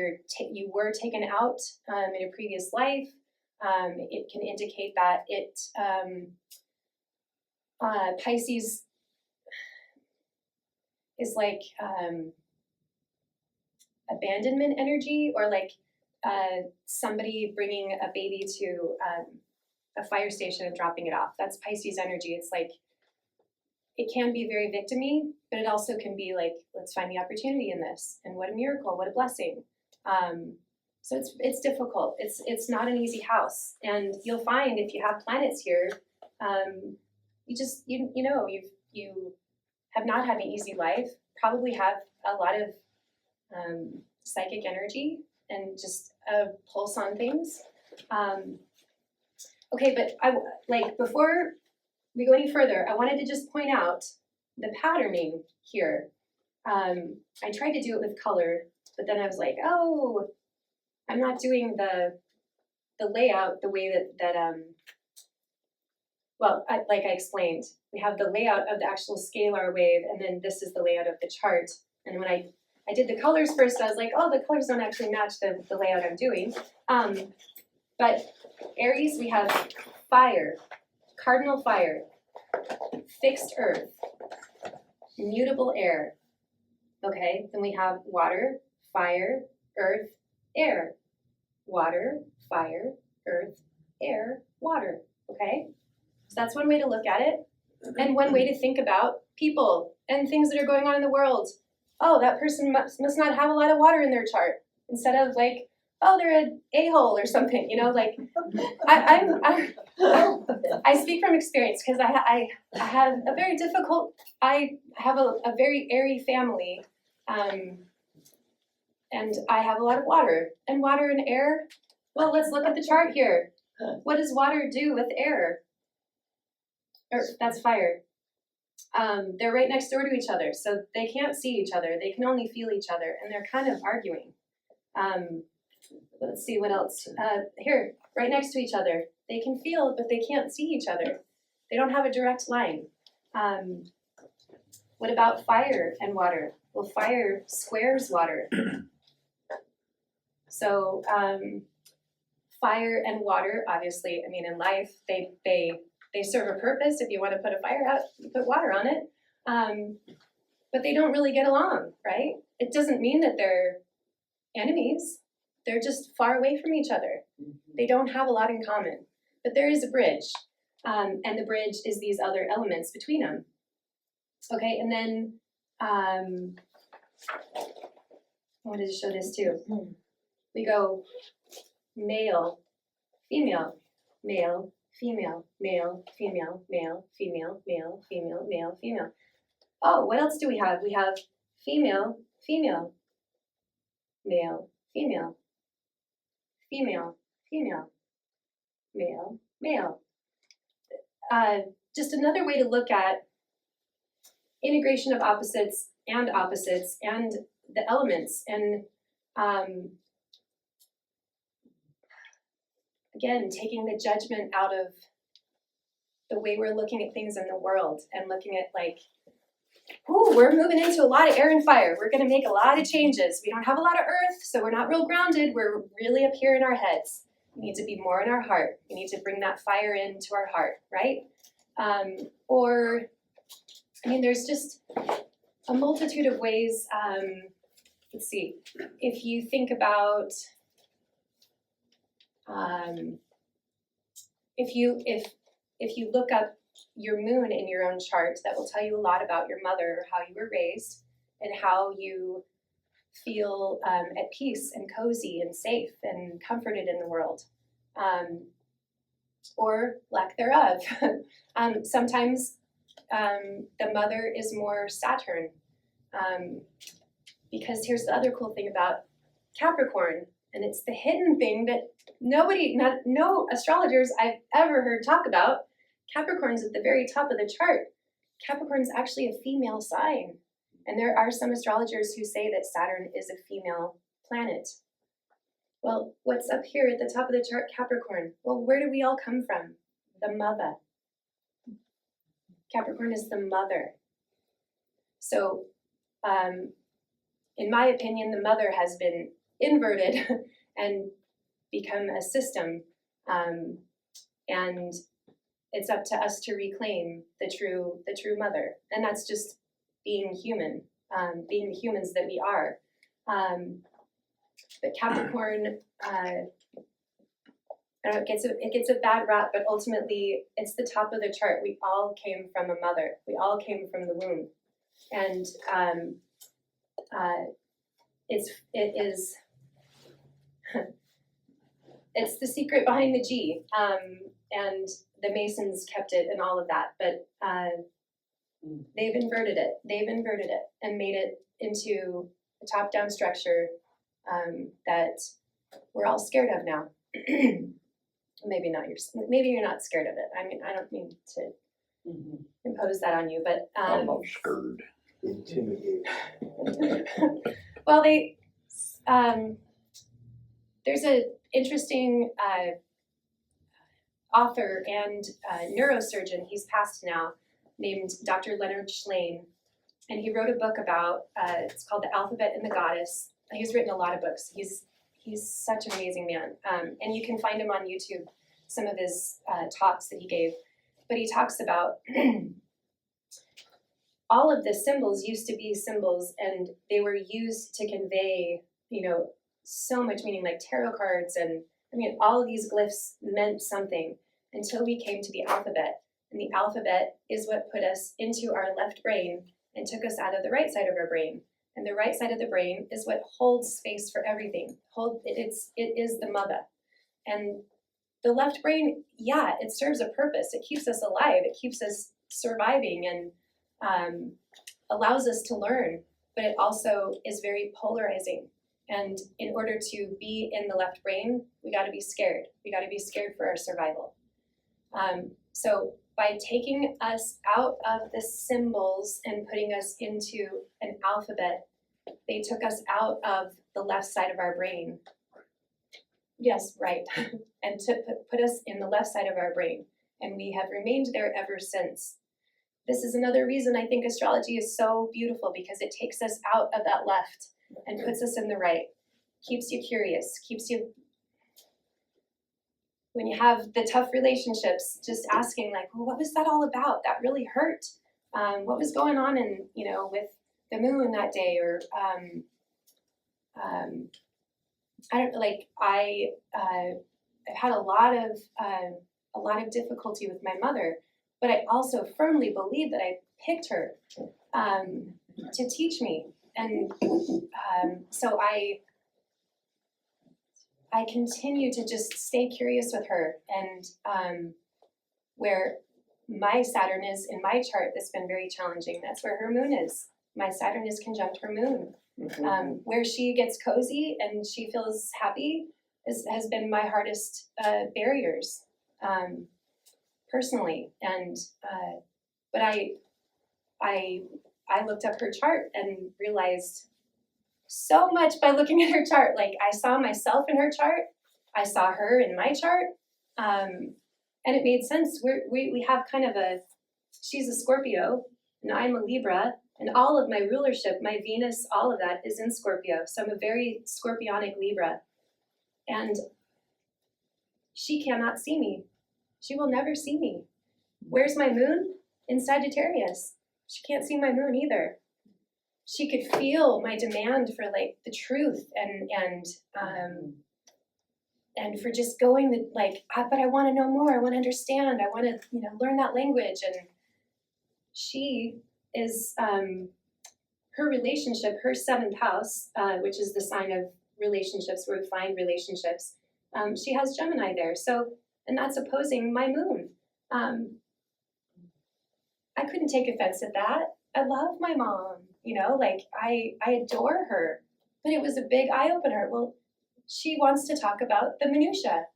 you were taken out in a previous life. It can indicate that Pisces is like abandonment energy, or like somebody bringing a baby to a fire station and dropping it off. That's Pisces energy. It's like, it can be very victim-y, but it also can be like, let's find the opportunity in this, and what a miracle, what a blessing. So it's difficult. It's not an easy house, and you'll find if you have planets here, you have not had an easy life. Probably have a lot of psychic energy and just a pulse on things. Okay, but before we go any further, I wanted to just point out the patterning here. I tried to do it with color, but then I was like, oh, I'm not doing the layout the way that like I explained, we have the layout of the actual scalar wave, and then this is the layout of the chart. And when I did the colors first, I was like, oh, the colors don't actually match the layout I'm doing. But Aries, we have fire, cardinal fire, fixed earth, mutable air. Okay, then we have water, fire, earth, air. Water, fire, earth, air, water. Okay? So that's one way to look at it. And one way to think about people and things that are going on in the world. Oh, that person must not have a lot of water in their chart. Instead of like, oh, they're an a-hole or something, like I speak from experience because I have a very difficult, I have a very airy family, and I have a lot of water. And water and air, well, let's look at the chart here. What does water do with air? That's fire. They're right next door to each other, so they can't see each other. They can only feel each other, and they're kind of arguing. Let's see what else. Here, right next to each other. They can feel, but they can't see each other. They don't have a direct line. What about fire and water? Well, fire squares water. So fire and water, obviously, I mean, in life, they serve a purpose. If you want to put a fire out, you put water on it. But they don't really get along, right? It doesn't mean that they're enemies. They're just far away from each other. They don't have a lot in common. But there is a bridge. And the bridge is these other elements between them. Okay, and then I wanted to show this too. We go male, female, male, female, male, female, male, female, male, female, male, female. Oh, what else do we have? We have female, female, male, female, female, female, male, male. Just another way to look at integration of opposites and the elements. And again, taking the judgment out of the way we're looking at things in the world and looking at like, ooh, we're moving into a lot of air and fire. We're going to make a lot of changes. We don't have a lot of earth, so we're not real grounded. We're really up here in our heads. We need to be more in our heart. We need to bring that fire into our heart, right? There's just a multitude of ways. Let's see. If you think about, if you look up your moon in your own chart, that will tell you a lot about your mother, how you were raised, and how you feel at peace and cozy and safe and comforted in the world, or lack thereof. Sometimes the mother is more Saturn, because here's the other cool thing about Capricorn, and it's the hidden thing that no astrologers I've ever heard talk about. Capricorn's at the very top of the chart. Capricorn's actually a female sign. And there are some astrologers who say that Saturn is a female planet. Well, what's up here at the top of the chart, Capricorn? Well, where do we all come from? The mother. Capricorn is the mother. So in my opinion, the mother has been inverted and become a system, and it's up to us to reclaim the true mother, and that's just being human, being the humans that we are. But Capricorn, it gets a bad rap, but ultimately it's the top of the chart. We all came from a mother. We all came from the womb, and it is it's the secret behind the G, and the Masons kept it and all of that, but they've inverted it. They've inverted it and made it into a top-down structure that we're all scared of now. Maybe not. Maybe you're not scared of it. I mean, I don't mean to impose that on you, but I'm not scared. Intimidating. well, there's an interesting author and neurosurgeon. He's passed now, named Dr. Leonard Schlein, and he wrote a book about. It's called The Alphabet and the Goddess. He's written a lot of books. He's such an amazing man, and you can find him on YouTube. Some of his talks that he gave, but he talks about all of the symbols used to be symbols, and they were used to convey, so much meaning, like tarot cards, and I mean, all of these glyphs meant something until we came to the alphabet, and the alphabet is what put us into our left brain and took us out of the right side of our brain. And the right side of the brain is what holds space for everything. It is the mother. And the left brain, yeah, it serves a purpose. It keeps us alive. It keeps us surviving and allows us to learn. But it also is very polarizing. And in order to be in the left brain, we got to be scared. We got to be scared for our survival. So by taking us out of the symbols and putting us into an alphabet, they took us out of the left side of our brain. Yes, right. And to put us in the left side of our brain. And we have remained there ever since. This is another reason I think astrology is so beautiful, because it takes us out of that left and puts us in the right. Keeps you curious, keeps you, when you have the tough relationships, just asking like, well, what was that all about? That really hurt. What was going on with the moon that day? Or I don't like. I've had a lot of difficulty with my mother, but I also firmly believe that I picked her to teach me, and so I continue to just stay curious with her, and where my Saturn is in my chart, that's been very challenging. That's where her moon is. My Saturn is conjunct her moon. Where she gets cozy and she feels happy has been my hardest barriers personally. And but I looked up her chart and realized so much by looking at her chart. Like, I saw myself in her chart, I saw her in my chart, and it made sense. We have kind of she's a Scorpio and I'm a Libra, and all of my rulership, my Venus, all of that is in Scorpio. So I'm a very Scorpionic Libra, and she cannot see me. She will never see me. Where's my moon? In Sagittarius. She can't see my moon either. She could feel my demand for like the truth and for just going but I want to know more. I want to understand. I want to learn that language. And she is her relationship, her seventh house, which is the sign of relationships, where we find relationships. She has Gemini there, so, and that's opposing my moon. I couldn't take offense at that. I love my mom, I adore her, but it was a big eye opener. Well, she wants to talk about the minutia,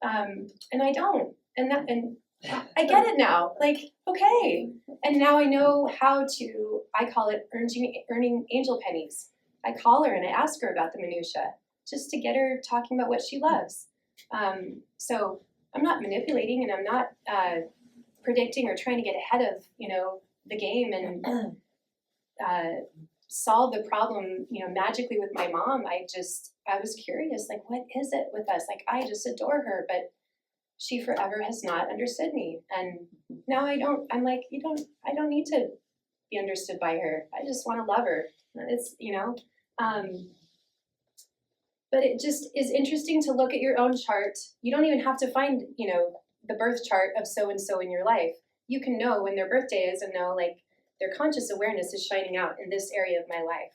and I don't, and I get it now. Like, okay, and now I know how to. I call it earning angel pennies. I call her and I ask her about the minutia, just to get her talking about what she loves. So I'm not manipulating, and I'm not predicting or trying to get ahead of the game, and solve the problem, magically with my mom. I was curious, like, what is it with us? Like, I just adore her, but she forever has not understood me. And now I'm like, I don't need to be understood by her. I just want to love her. It's, but it just is interesting to look at your own chart. You don't even have to find, the birth chart of so-and-so in your life. You can know when their birthday is and know, like, their conscious awareness is shining out in this area of my life.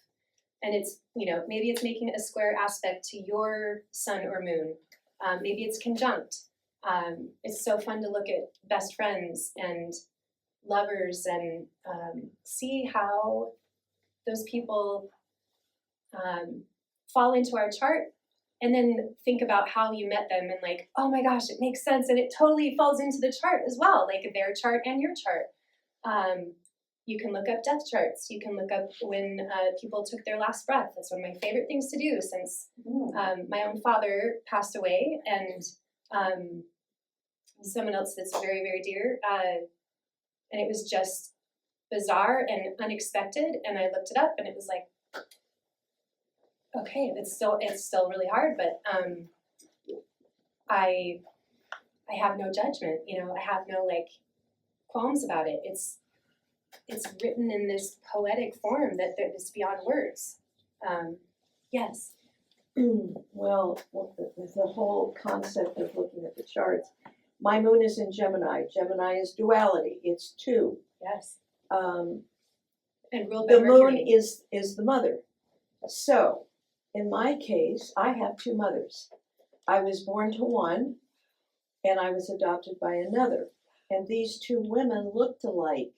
And it's, maybe it's making a square aspect to your sun or moon. Maybe it's conjunct. It's so fun to look at best friends and lovers and see how those people fall into our chart, and then think about how you met them and like, oh my gosh, it makes sense, and it totally falls into the chart as well, like their chart and your chart. You can look up death charts. You can look up when people took their last breath. That's one of my favorite things to do since my own father passed away, and someone else that's very, very dear. And it was just bizarre and unexpected. And I looked it up, and it was like, okay, it's still really hard, but I have no judgment. I have no like qualms about it. It's written in this poetic form that is beyond words. Yes. Well, the whole concept of looking at the charts. My moon is in Gemini. Gemini is duality. It's two. Yes. Um, And ruled by the moon Mercury. is the mother. So, in my case, I have two mothers. I was born to one, and I was adopted by another. And these two women looked alike.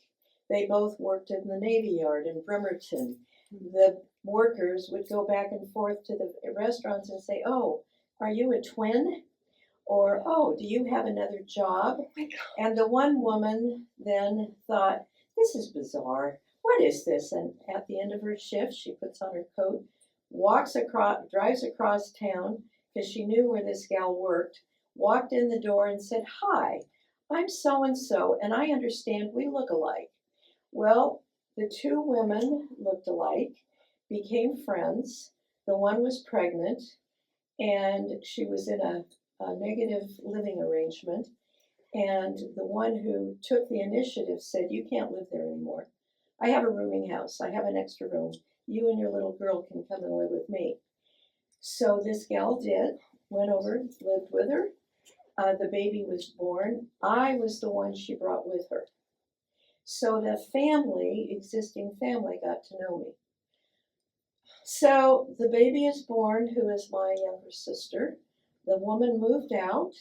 They both worked in the Navy Yard in Bremerton. The workers would go back and forth to the restaurants and say, "Oh, are you a twin?" Or, "Oh, do you have another job?" Oh my God. And the one woman then thought, "This is bizarre. What is this?" And at the end of her shift, she puts on her coat, drives across town, because she knew where this gal worked, walked in the door and said, "Hi, I'm so-and-so, and I understand we look alike." Well, the two women looked alike, became friends. The one was pregnant, and she was in a negative living arrangement. And the one who took the initiative said, "You can't live there anymore. I have a rooming house. I have an extra room. You and your little girl can come and live with me." So this gal did, went over, lived with her. The baby was born. I was the one she brought with her. So the existing family, got to know me. So the baby is born, who is my younger sister. The woman moved out,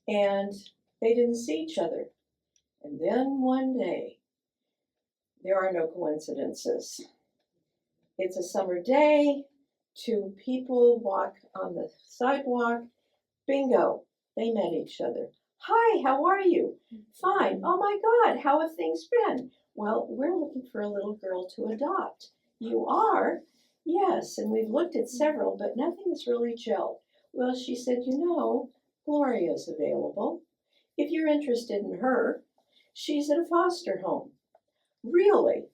and they didn't see each other. And then one day, there are no coincidences. It's a summer day. Two people walk on the sidewalk. Bingo, they met each other. "Hi, how are you?" "Fine." "Oh my God, how have things been?" "Well, we're looking for a little girl to adopt." "You are?" "Yes, and we've looked at several, but nothing has really gelled." "Well," she said, Gloria's available. If you're interested in her, she's at a foster home." "Really?"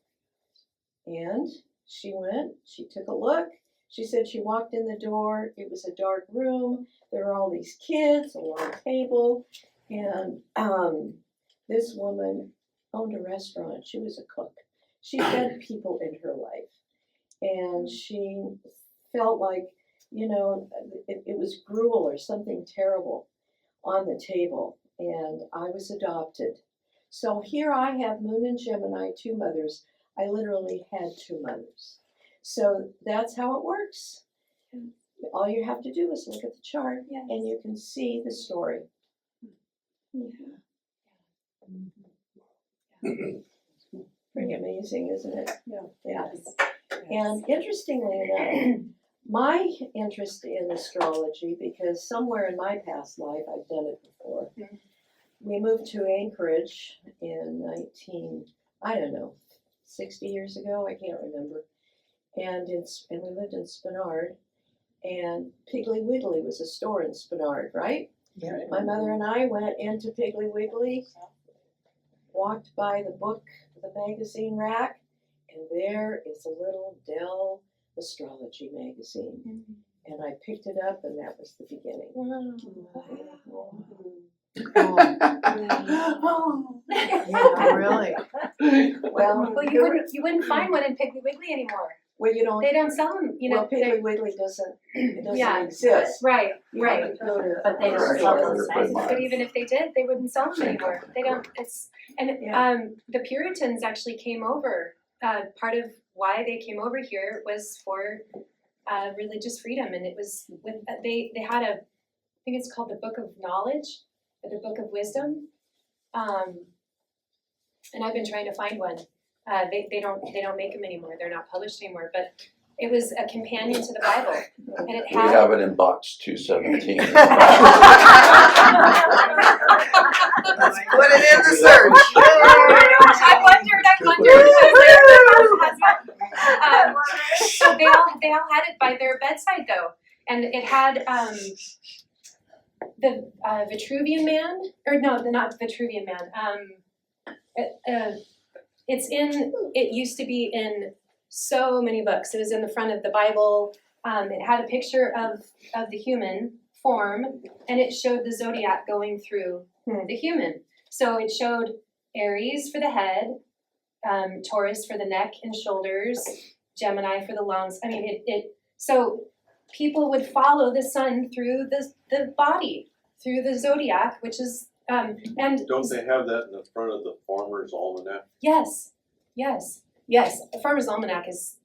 And she went, she took a look. She said she walked in the door. It was a dark room. There were all these kids, a long table. And this woman owned a restaurant. She was a cook. She fed people in her life. And she felt like, it was gruel or something terrible on the table. And I was adopted. So here I have Moon and Gemini, two mothers. I literally had two mothers. So that's how it works. All you have to do is look at the chart, Yes. and you can see the story. Pretty amazing, isn't it? Yeah. Yes. And interestingly enough, my interest in astrology, because somewhere in my past life I've done it before. We moved to Anchorage in 60 years ago, I can't remember. And we lived in Spenard, and Piggly Wiggly was a store in Spenard, right? Yeah. My mother and I went into Piggly Wiggly, walked by the magazine rack, and and there is a little Dell astrology magazine. And I picked it up, and that was the beginning. Really? Well, Well, you wouldn't find one in Piggly Wiggly anymore. well, you don't. They don't sell them, you know. Well, Piggly Wiggly doesn't Yeah. exist. Right, You right. have to go to But they a don't store. sell them. But even if they did, they wouldn't sell them anymore. They don't. It's the Puritans actually came over. Part of why they came over here was for religious freedom, and it was with they had a, I think it's called the Book of Knowledge or the Book of Wisdom, and I've been trying to find one. They don't make them anymore. They're not published anymore. But it was a companion to the Bible, and it We had. have it in box 217. Put it in the search. I wondered so they all had it by their bedside though, and it had the Vitruvian Man, or no, not Vitruvian Man. It used to be in so many books. It was in the front of the Bible. It had a picture of the human form, and it showed the zodiac going through the human. So it showed Aries for the head, Taurus for the neck and shoulders, Gemini for the lungs. I mean, so people would follow the sun through the body, through the zodiac, which is and Don't they have that in the front of the Farmer's Almanac? yes. The Farmer's Almanac is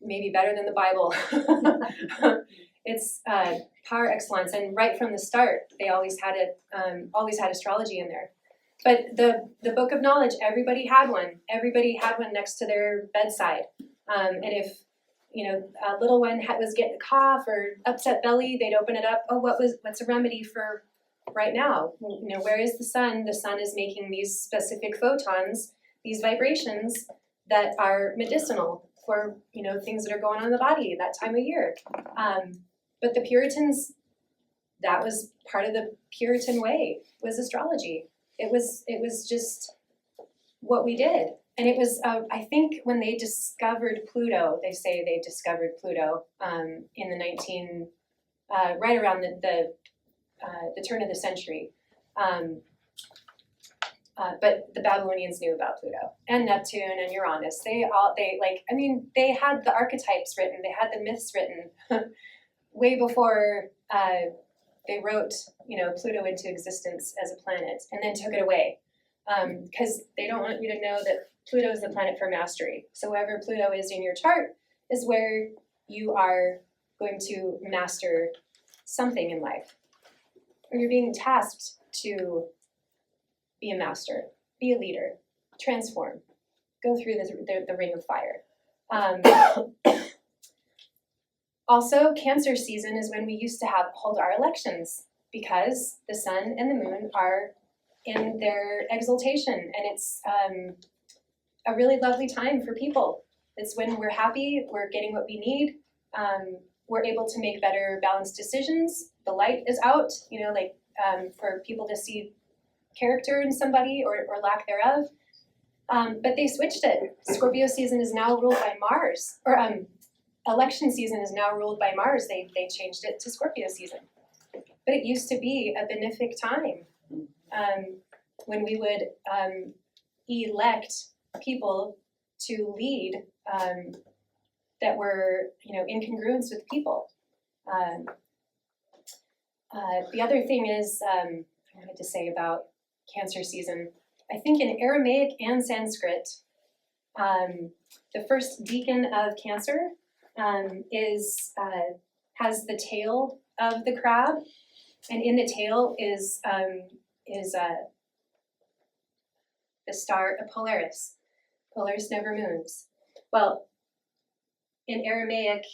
maybe better than the Bible. It's par excellence, and right from the start, they always had astrology in there. But the Book of Knowledge, everybody had one. Everybody had one next to their bedside. And if a little one was getting a cough or upset belly, they'd open it up. Oh, what's a remedy for right now? Where is the sun? The sun is making these specific photons, these vibrations that are medicinal for things that are going on in the body that time of year. But the Puritans, that was part of the Puritan way, was astrology. It was just what we did. And it was, I think when they discovered Pluto, they say they discovered Pluto in the right around the turn of the century. But the Babylonians knew about Pluto and Neptune and Uranus. They had the archetypes written, they had the myths written way before they wrote, Pluto into existence as a planet, and then took it away. Because they don't want you to know that Pluto is the planet for mastery. So wherever Pluto is in your chart is where you are going to master something in life. Or you're being tasked to be a master, be a leader, transform, go through the ring of fire. Also, Cancer season is when we used to hold our elections, because the sun and the moon are in their exaltation, and it's a really lovely time for people. It's when we're happy, we're getting what we need, we're able to make better balanced decisions. The light is out, for people to see character in somebody or lack thereof. But they switched it. Scorpio season is now ruled by Mars, or election season is now ruled by Mars. They changed it to Scorpio season. But it used to be a benefic time when we would elect people to lead that were, in congruence with people. The other thing is, I wanted to say about Cancer season, I think in Aramaic and Sanskrit, the first deacon of Cancer has the tail of the crab, and in the tail is the star of Polaris. Polaris never moves. Well, in Aramaic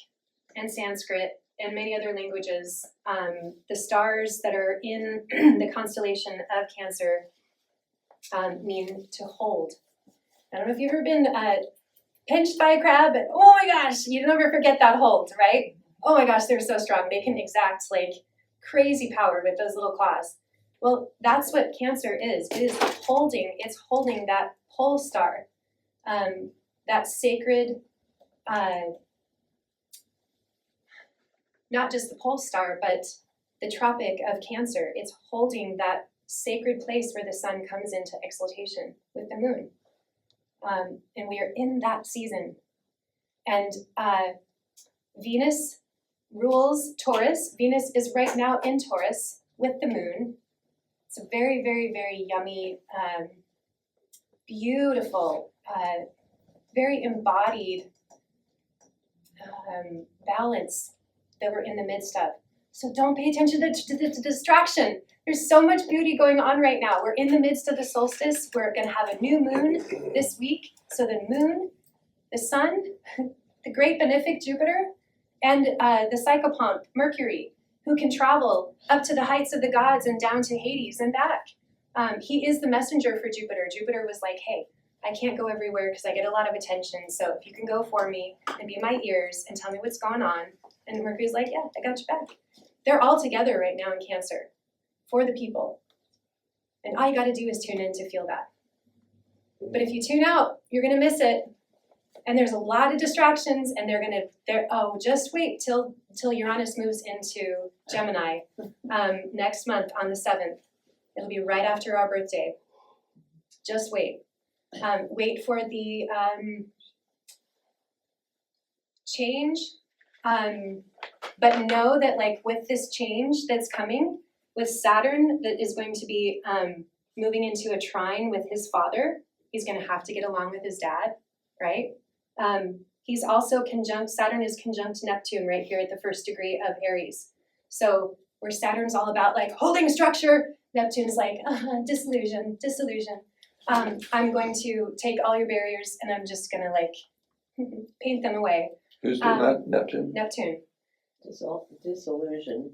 and Sanskrit and many other languages, the stars that are in the constellation of Cancer mean to hold. I don't know if you've ever been pinched by a crab, but oh my gosh, you never forget that hold, right? Oh my gosh, they're so strong. They can exact crazy power with those little claws. Well, that's what Cancer is. It's holding that pole star. that sacred, not just the pole star, but the Tropic of Cancer. It's holding that sacred place where the sun comes into exaltation with the moon. And we are in that season. And Venus rules Taurus. Venus is right now in Taurus with the moon. It's a very, very, very yummy, beautiful, very embodied balance that we're in the midst of. So don't pay attention to the distraction. There's so much beauty going on right now. We're in the midst of the solstice. We're going to have a new moon this week. So the moon, the sun, the great benefic Jupiter, and the psychopomp Mercury, who can travel up to the heights of the gods and down to Hades and back. He is the messenger for Jupiter. Jupiter was like, hey, I can't go everywhere because I get a lot of attention. So if you can go for me and be my ears and tell me what's going on. And Mercury's like, yeah, I got your back. They're all together right now in Cancer for the people. And all you got to do is tune in to feel that. But if you tune out, you're going to miss it. And there's a lot of distractions, and just wait till Uranus moves into Gemini next month on the 7th. It'll be right after our birthday. Just wait. Wait for the change. But know that like with this change that's coming, with Saturn that is going to be moving into a trine with his father, he's going to have to get along with his dad, right? He's also Saturn is conjunct Neptune right here at the 1st degree of Aries. So where Saturn's all about like holding structure, Neptune's like disillusion. I'm going to take all your barriers and I'm just going to like paint them away. Who's doing that? Neptune? Neptune. Disillusion.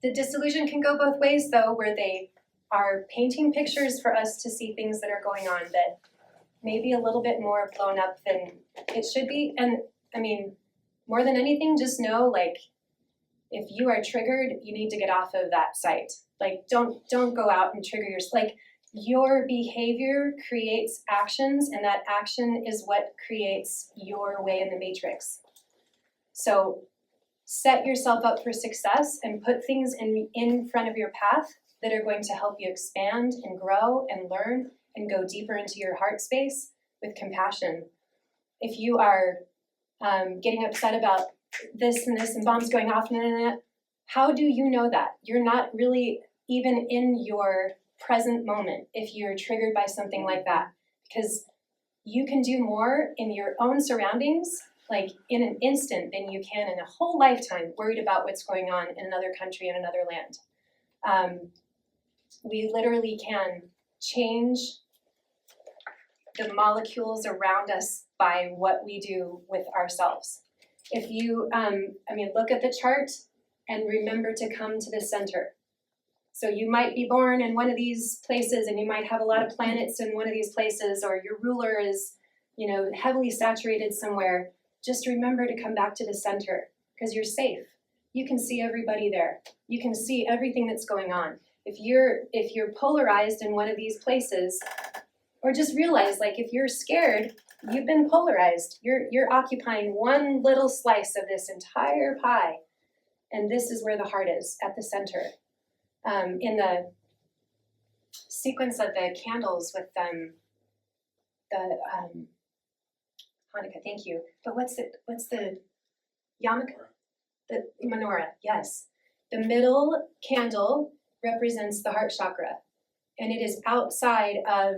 The disillusion can go both ways though, where they are painting pictures for us to see things that are going on that may be a little bit more blown up than it should be. And I mean, more than anything, just know like if you are triggered, you need to get off of that site. Like don't go out and trigger your behavior creates actions, and that action is what creates your way in the matrix. So set yourself up for success and put things in front of your path that are going to help you expand and grow and learn and go deeper into your heart space with compassion. If you are getting upset about this and bombs going off, how do you know that? You're not really even in your present moment if you're triggered by something like that, because you can do more in your own surroundings, like in an instant, than you can in a whole lifetime worried about what's going on in another country, in another land. We literally can change the molecules around us by what we do with ourselves. If you, look at the chart and remember to come to the center. So you might be born in one of these places and you might have a lot of planets in one of these places, or your ruler is, heavily saturated somewhere. Just remember to come back to the center because you're safe. You can see everybody there. You can see everything that's going on. If you're polarized in one of these places, or just realize like if you're scared, you've been polarized. You're occupying one little slice of this entire pie. And this is where the heart is, at the center. In the sequence of the candles with the Hanukkah, thank you. But what's the yarmulke? The menorah, yes. The middle candle represents the heart chakra, and it is outside of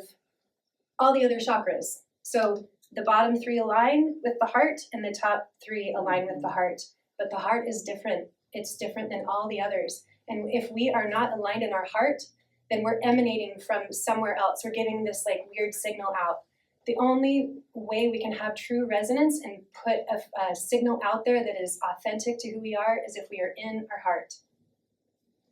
all the other chakras. So the bottom 3 align with the heart, and the top 3 align with the heart. But the heart is different. It's different than all the others. And if we are not aligned in our heart, then we're emanating from somewhere else. We're giving this like weird signal out. The only way we can have true resonance and put a signal out there that is authentic to who we are is if we are in our heart.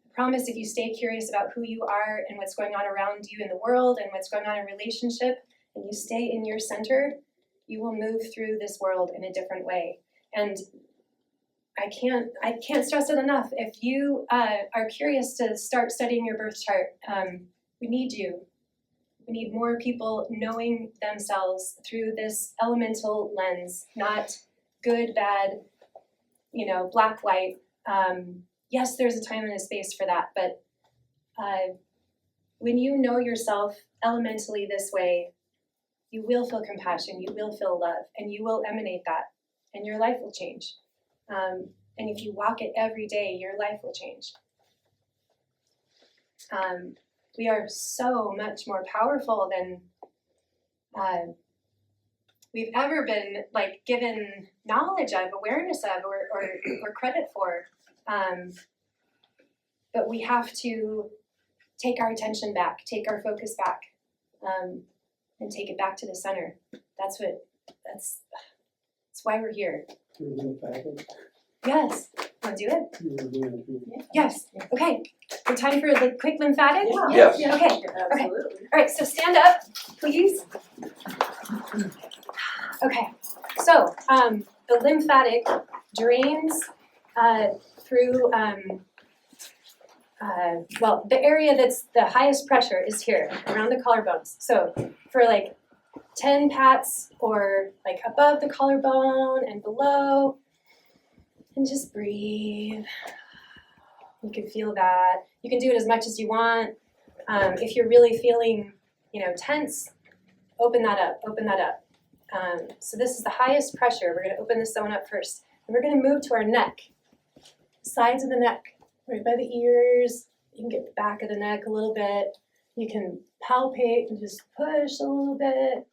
I promise if you stay curious about who you are and what's going on around you in the world and what's going on in relationship, and you stay in your center, you will move through this world in a different way. And I can't stress it enough. If you are curious to start studying your birth chart, we need you. We need more people knowing themselves through this elemental lens, not good, bad, black, white. Yes, there's a time and a space for that, but when you know yourself elementally this way, you will feel compassion, you will feel love, and you will emanate that, and your life will change. And if you walk it every day, your life will change. We are so much more powerful than we've ever been given knowledge of, awareness of, or credit for. But we have to take our attention back, take our focus back, and take it back to the center. That's why we're here. Yes. Want to do it? Yes. Okay. We're time for the quick lymphatic? Yes. Okay. Absolutely. All right, so stand up, please. Okay, so the lymphatic drains through, the area that's the highest pressure is here, around the collarbones. So for 10 pats or above the collarbone and below, and just breathe. You can feel that. You can do it as much as you want. If you're really feeling, tense, open that up, so this is the highest pressure. We're gonna open this one up first. And we're gonna move to our neck, sides of the neck, right by the ears. You can get the back of the neck a little bit. You can palpate and just push a little bit.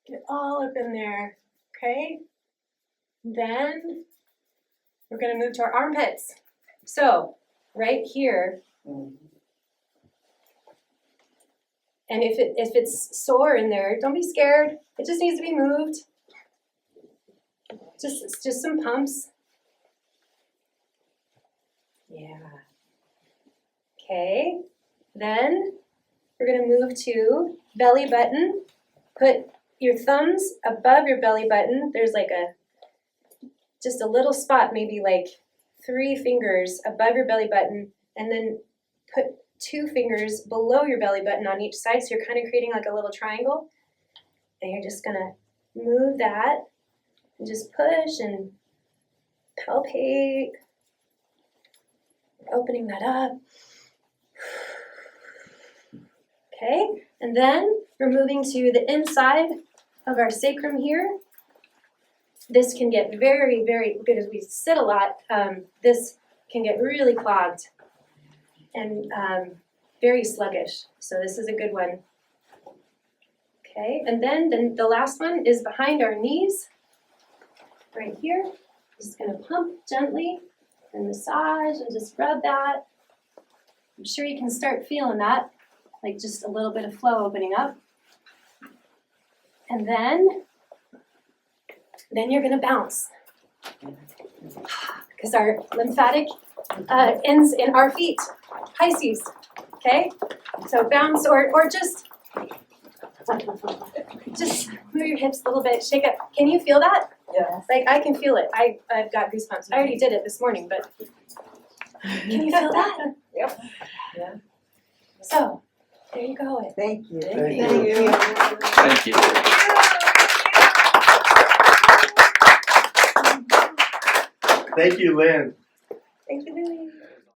Get all up in there, okay? Then we're gonna move to our armpits. So, right here, and if it's sore in there, don't be scared. It just needs to be moved. Just some pumps. Yeah. Okay. Then we're gonna move to belly button. Put your thumbs above your belly button. There's just a little spot, maybe 3 fingers above your belly button, and then put 2 fingers below your belly button on each side, so you're kind of creating a little triangle. And you're just gonna move that and just push and palpate, opening that up. Okay, and then we're moving to the inside of our sacrum here. This can get very, very, because we sit a lot, this can get really clogged and very sluggish. So this is a good one. Okay, and then the last one is behind our knees, right here. Just gonna pump gently and massage and just rub that. I'm sure you can start feeling that, just a little bit of flow opening up. And then you're gonna bounce. Because our lymphatic ends in our feet, Pisces, okay? So bounce or just move your hips a little bit, shake it. Can you feel that? Yes. I can feel it. I've got goosebumps. I already did it this morning, but can you feel that? Yep. Yeah. So, there you go. Thank you. Thank you. Thank you. Thank you, Lynn. Thank you, Lily.